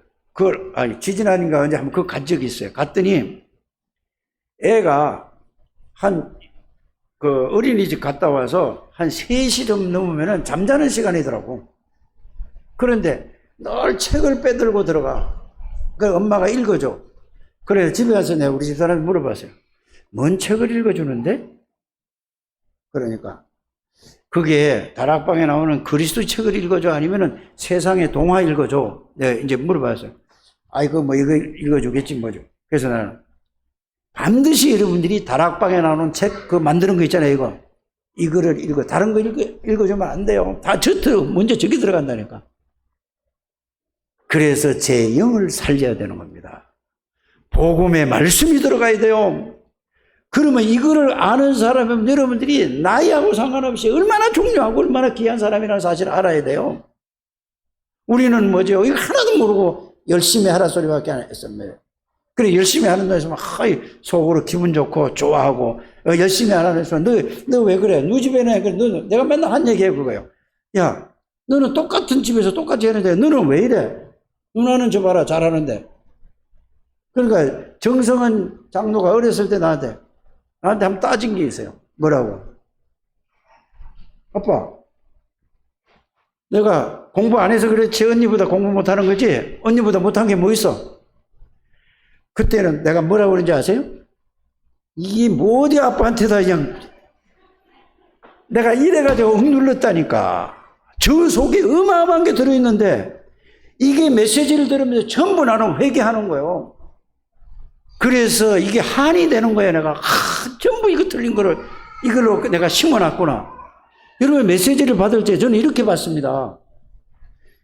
지지난인가 언제 한번 그거 간 적이 있어요. 갔더니 애가 그 어린이집 갔다 와서 한 3시 좀 넘으면은 잠자는 시간이더라고. 그런데 늘 책을 빼들고 들어가. 그 엄마가 읽어줘. 그래서 집에 가서 내가 우리 집사람이 물어봤어요. 뭔 책을 읽어주는데? 그러니까 그게 다락방에 나오는 그리스도 책을 읽어줘 아니면은 세상의 동화 읽어줘. 내가 이제 물어봤어요. 아이고 뭐 이거 읽어주겠지 뭐죠. 그래서 나는 반드시 여러분들이 다락방에 나오는 책 그 만드는 거 있잖아요. 이거를 읽어. 다른 거 읽어주면 안 돼요. 다 먼저 저기 들어간다니까. 그래서 제 영을 살려야 되는 겁니다. 복음의 말씀이 들어가야 돼요. 그러면 이거를 아는 사람은 여러분들이 나이하고 상관없이 얼마나 중요하고 얼마나 귀한 사람이라는 사실을 알아야 돼요. 우리는 뭐죠? 이거 하나도 모르고 열심히 하라 소리밖에 안 했습니다. 그래 열심히 하는 데서 막 속으로 기분 좋고 좋아하고 열심히 하라는 데서 너 왜 그래? 너 집에는 그래. 내가 맨날 한 얘기해 그거예요. 야 너는 똑같은 집에서 똑같이 하는데 너는 왜 이래? 누나는 저 봐라 잘하는데. 그러니까 정성은 장로가 어렸을 때 나한테 한번 따진 게 있어요. 뭐라고? 아빠 내가 공부 안 해서 그렇지 언니보다 공부 못하는 거지? 언니보다 못한 게 뭐 있어? 그때는 내가 뭐라고 그런지 아세요? 이게 뭐 어디 아빠한테다 그냥 내가 이래가지고 억눌렀다니까. 저 속에 어마어마한 게 들어있는데 이게 메시지를 들으면서 전부 나는 회개하는 거예요. 그래서 이게 한이 되는 거예요. 내가 전부 이거 틀린 거를 이걸로 내가 심어놨구나. 여러분 메시지를 받을 때 저는 이렇게 받습니다.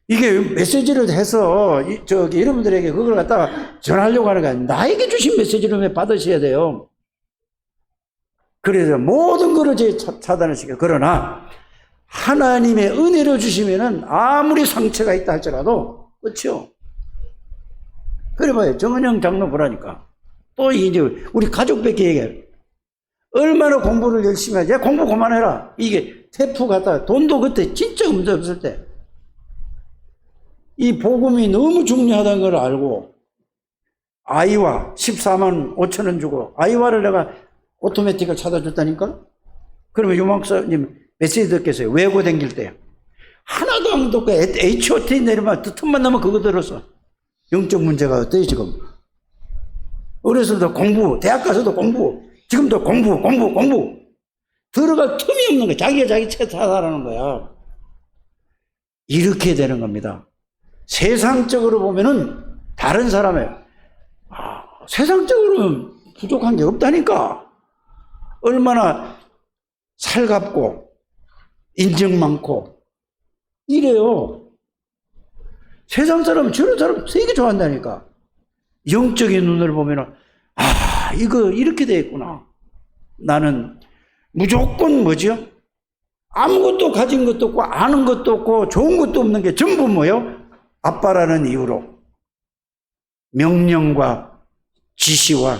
이게 메시지를 해서 여러분들에게 그걸 갖다가 전하려고 하는 게 아니라 나에게 주신 메시지를 받으셔야 돼요. 그래서 모든 거를 차단을 시켜요. 그러나 하나님의 은혜로 주시면은 아무리 상처가 있다 할지라도 그렇죠. 그래 봐요. 정은영 장로 보라니까. 또 이제 우리 가족밖에 얘기해. 얼마나 공부를 열심히 하지? 야, 공부 그만해라. 이게 태프 갔다 돈도 그때 진짜 문제 없을 때. 이 복음이 너무 중요하다는 걸 알고 아이와 14만 5천 원 주고 아이와를 내가 오토매틱을 찾아줬다니까? 그러면 유목사님 메시지 듣겠어요. 외고 댕길 때. 하나도 안 듣고 HOT 내리면 틈만 나면 그거 들었어. 영적 문제가 어때요 지금? 어려서도 공부, 대학 가서도 공부, 지금도 공부. 들어갈 틈이 없는 거야. 자기가 자기 책 찾아라는 거야. 이렇게 되는 겁니다. 세상적으로 보면은 다른 사람의 세상적으로는 부족한 게 없다니까. 얼마나 살갑고 인정 많고 이래요. 세상 사람은 저런 사람 되게 좋아한다니까. 영적인 눈으로 보면은 이거 이렇게 돼 있구나. 나는 무조건 뭐죠? 아무것도 가진 것도 없고 아는 것도 없고 좋은 것도 없는 게 전부 뭐예요? 아빠라는 이유로 명령과 지시와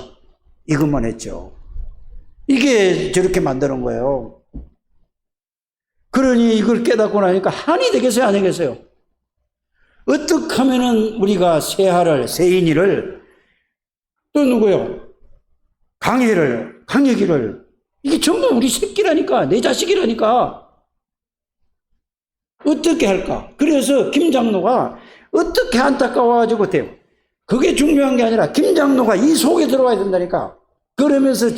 이것만 했죠. 이게 저렇게 만드는 거예요. 그러니 이걸 깨닫고 나니까 한이 되겠어요, 안 되겠어요? 어떻게 하면은 우리가 세인이를 또 누구요? 강혁이를 이게 전부 우리 새끼라니까, 내 자식이라니까. 어떻게 할까? 그래서 김 장로가 어떻게 안타까워가지고 돼요. 그게 중요한 게 아니라 김 장로가 이 속에 들어와야 된다니까. 그러면서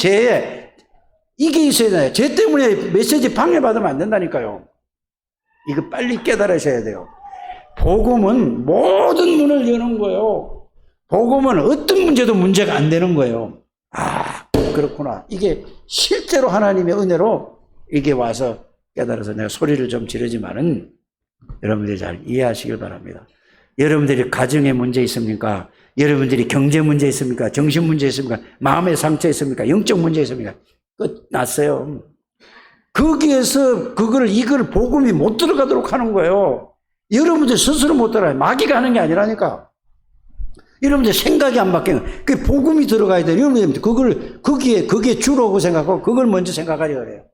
이게 있어야 돼요. 쟤 때문에 메시지 방해받으면 안 된다니까요. 이거 빨리 깨달으셔야 돼요. 복음은 모든 문을 여는 거예요. 복음은 어떤 문제도 문제가 안 되는 거예요. 그렇구나. 이게 실제로 하나님의 은혜로 이게 와서 깨달아서 내가 소리를 좀 지르지만은 여러분들이 잘 이해하시길 바랍니다. 여러분들이 가정에 문제 있습니까? 여러분들이 경제 문제 있습니까? 정신 문제 있습니까? 마음의 상처 있습니까? 영적 문제 있습니까? 끝났어요. 거기에서 이걸 복음이 못 들어가도록 하는 거예요. 여러분들 스스로 못 들어가요. 마귀가 하는 게 아니라니까. 여러분들 생각이 안 바뀌는 거예요. 그 복음이 들어가야 돼요. 여러분들 그게 주라고 생각하고 그걸 먼저 생각하려고 그래요.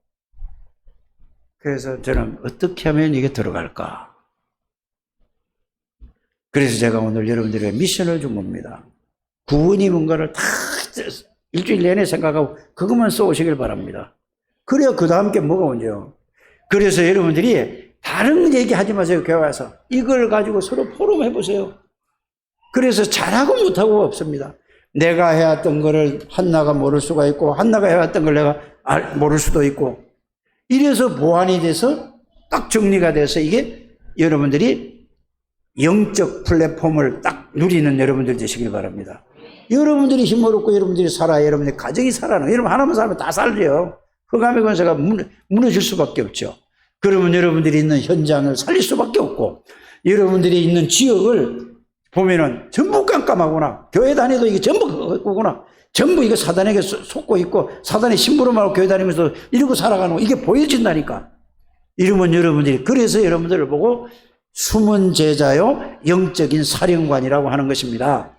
그래서 저는 어떻게 하면 이게 들어갈까? 그래서 제가 오늘 여러분들에게 미션을 준 겁니다. 구원이 뭔가를 다 일주일 내내 생각하고 그것만 써오시길 바랍니다. 그래야 그 다음 게 뭐가 온죠. 그래서 여러분들이 다른 얘기 하지 마세요. 교회 와서 이걸 가지고 서로 포럼 해보세요. 그래서 잘하고 못하고 없습니다. 내가 해왔던 거를 한나가 모를 수가 있고 한나가 해왔던 걸 내가 모를 수도 있고 이래서 보완이 돼서 딱 정리가 돼서 이게 여러분들이 영적 플랫폼을 딱 누리는 여러분들 되시길 바랍니다. 여러분들이 힘을 얻고 여러분들이 살아야 여러분들의 가정이 살아나요. 여러분 하나만 살면 다 살려요. 흑암의 권세가 무너질 수밖에 없죠. 그러면 여러분들이 있는 현장을 살릴 수밖에 없고 여러분들이 있는 지역을 보면은 전부 깜깜하구나. 교회 다니도 이게 전부 그거구나. 전부 이거 사단에게 속고 있고 사단의 심부름하고 교회 다니면서 이러고 살아가는 거 이게 보여진다니까. 이러면 여러분들이 그래서 여러분들을 보고 숨은 제자요 영적인 사령관이라고 하는 것입니다.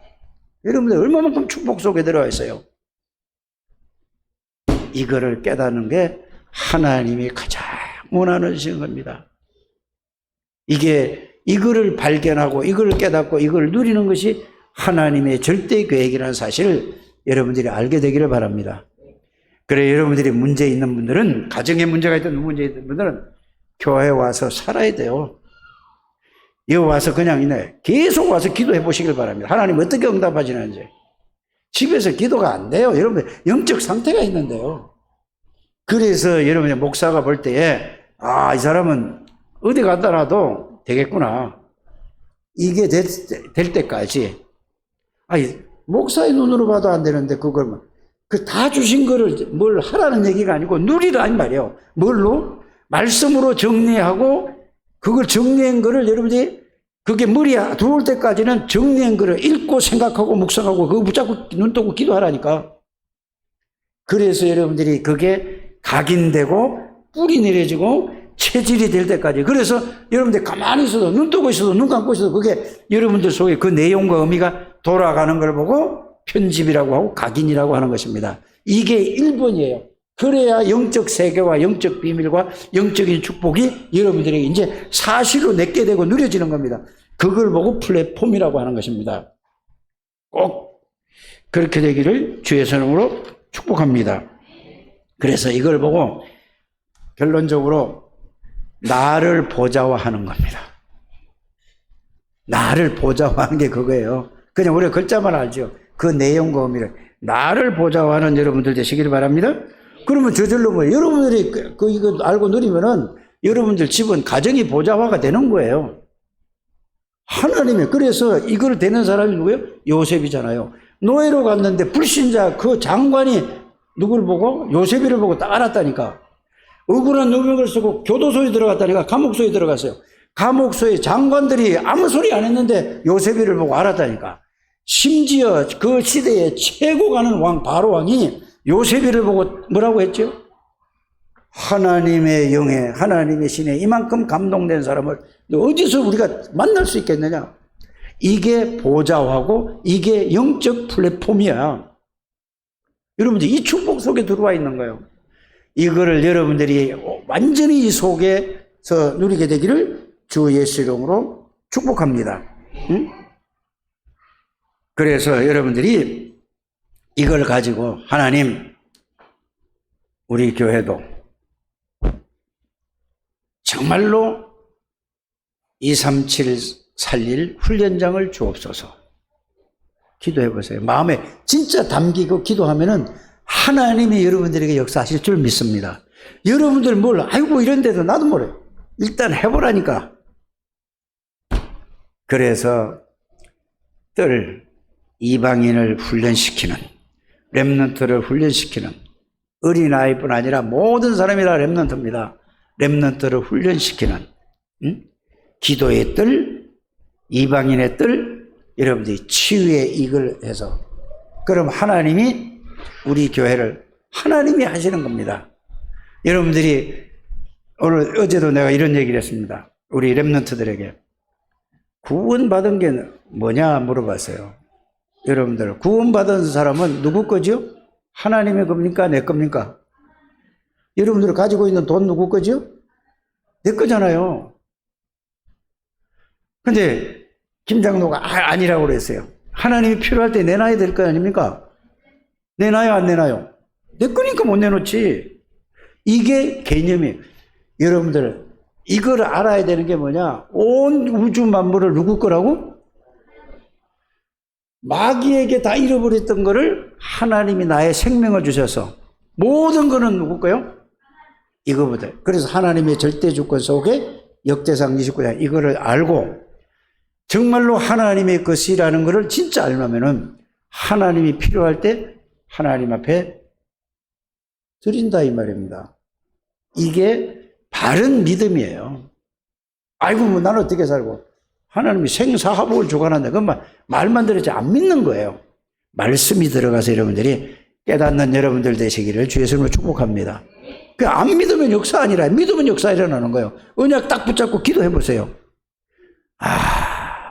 여러분들 얼마만큼 축복 속에 들어와 있어요. 이거를 깨닫는 게 하나님이 가장 원하는 겁니다. 이거를 발견하고 이걸 깨닫고 이걸 누리는 것이 하나님의 절대 계획이라는 사실을 여러분들이 알게 되기를 바랍니다. 그래 여러분들이 문제 있는 분들은 가정에 문제가 있든 문제 있는 분들은 교회에 와서 살아야 돼요. 여기 와서 그냥 계속 와서 기도해 보시길 바랍니다. 하나님 어떻게 응답하시는지. 집에서 기도가 안 돼요. 여러분들 영적 상태가 있는데요. 그래서 여러분의 목사가 볼 때에 이 사람은 어디 갔다 놔도 되겠구나. 이게 될 때까지. 목사의 눈으로 봐도 안 되는데 그걸 다 주신 거를 뭘 하라는 얘기가 아니고 누리라는 말이에요. 뭘로? 말씀으로 정리하고 그걸 정리한 거를 여러분들이 그게 머리에 들어올 때까지는 정리한 거를 읽고 생각하고 묵상하고 그거 붙잡고 눈 뜨고 기도하라니까. 그래서 여러분들이 그게 각인되고 뿌리 내려지고 체질이 될 때까지. 그래서 여러분들 가만히 있어도, 눈 뜨고 있어도, 눈 감고 있어도 그게 여러분들 속에 그 내용과 의미가 돌아가는 걸 보고 편집이라고 하고 각인이라고 하는 것입니다. 이게 1번이에요. 그래야 영적 세계와 영적 비밀과 영적인 축복이 여러분들에게 이제 사실로 내게 되고 누려지는 겁니다. 그걸 보고 플랫폼이라고 하는 것입니다. 꼭 그렇게 되기를 주의 선음으로 축복합니다. 그래서 이걸 보고 결론적으로 나를 보좌화하는 겁니다. 나를 보좌화하는 게 그거예요. 그냥 우리가 글자만 알죠. 그 내용과 의미를. 나를 보좌화하는 여러분들 되시길 바랍니다. 그러면 저절로 뭐 여러분들이 이거 알고 누리면은 여러분들 집은 가정이 보좌화가 되는 거예요. 하나님의. 그래서 이걸 되는 사람이 누구예요? 요셉이잖아요. 노예로 갔는데 불신자 그 장관이 누굴 보고? 요셉이를 보고 딱 알았다니까. 억울한 누명을 쓰고 교도소에 들어갔다니까. 감옥소에 들어갔어요. 감옥소에 장관들이 아무 소리 안 했는데 요셉이를 보고 알았다니까. 심지어 그 시대에 최고 가는 왕 바로 왕이 요셉이를 보고 뭐라고 했죠? 하나님의 영에, 하나님의 신에 이만큼 감동된 사람을 어디서 우리가 만날 수 있겠느냐? 이게 보좌하고 이게 영적 플랫폼이야. 여러분들 이 축복 속에 들어와 있는 거예요. 이거를 여러분들이 완전히 이 속에서 누리게 되기를 주 예수 이름으로 축복합니다. 응? 그래서 여러분들이 이걸 가지고 하나님, 우리 교회도 정말로 237 살릴 훈련장을 주옵소서. 기도해 보세요. 마음에 진짜 담기고 기도하면은 하나님이 여러분들에게 역사하실 줄 믿습니다. 여러분들 뭘 아이고 이런데도 나도 모르. 일단 해보라니까. 그래서 이방인을 훈련시키는, 렘넌트를 훈련시키는, 어린아이뿐 아니라 모든 사람이 다 렘넌트입니다. 렘넌트를 훈련시키는 기도의 뜰, 이방인의 뜰, 여러분들이 치유의 이걸 해서, 그럼 하나님이 우리 교회를 하나님이 하시는 겁니다. 여러분들이 어제도 내가 이런 얘기를 했습니다. 우리 렘넌트들에게 구원받은 게 뭐냐 물어봤어요. 여러분들 구원받은 사람은 누구 거죠? 하나님의 겁니까? 내 겁니까? 여러분들 가지고 있는 돈 누구 거죠? 내 거잖아요. 근데 김장로가 아니라고 그랬어요. 하나님이 필요할 때 내놔야 될 거 아닙니까? 내놔요 안 내놔요? 내 거니까 못 내놓지. 이게 개념이에요. 여러분들 이걸 알아야 되는 게 뭐냐? 온 우주 만물을 누구 거라고? 마귀에게 다 잃어버렸던 거를 하나님이 나의 생명을 주셔서 모든 거는 누구 거요? 이거보다. 그래서 하나님의 절대 주권 속에 역대상 29장 이거를 알고 정말로 하나님의 것이라는 것을 진짜 알려면은 하나님이 필요할 때 하나님 앞에 드린다 이 말입니다. 이게 바른 믿음이에요. 아이고 뭐 나는 어떻게 살고 하나님이 생사화복을 주관한다. 그건 말만 들었지 안 믿는 거예요. 말씀이 들어가서 여러분들이 깨닫는 여러분들 되시기를 주의 이름으로 축복합니다. 안 믿으면 역사 아니라 믿으면 역사 일어나는 거예요. 언약 딱 붙잡고 기도해 보세요.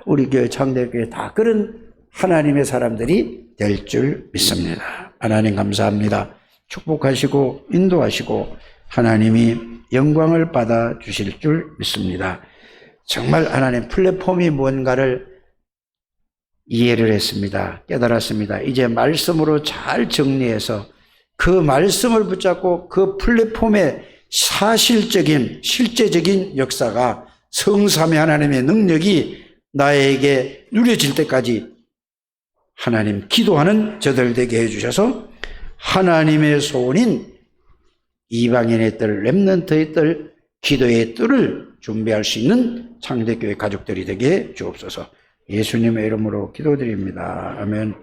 우리 교회 창대교회 다 그런 하나님의 사람들이 될 줄 믿습니다. 하나님 감사합니다. 축복하시고 인도하시고 하나님이 영광을 받아 주실 줄 믿습니다. 정말 하나님 플랫폼이 뭔가를 이해를 했습니다. 깨달았습니다. 이제 말씀으로 잘 정리해서 그 말씀을 붙잡고 그 플랫폼의 사실적인 실제적인 역사가 성삼위 하나님의 능력이 나에게 누려질 때까지 하나님 기도하는 저들 되게 해주셔서 하나님의 소원인 이방인의 뜰, 렘넌트의 뜰, 기도의 뜰을 준비할 수 있는 창대교회 가족들이 되게 주옵소서. 예수님의 이름으로 기도드립니다. 아멘.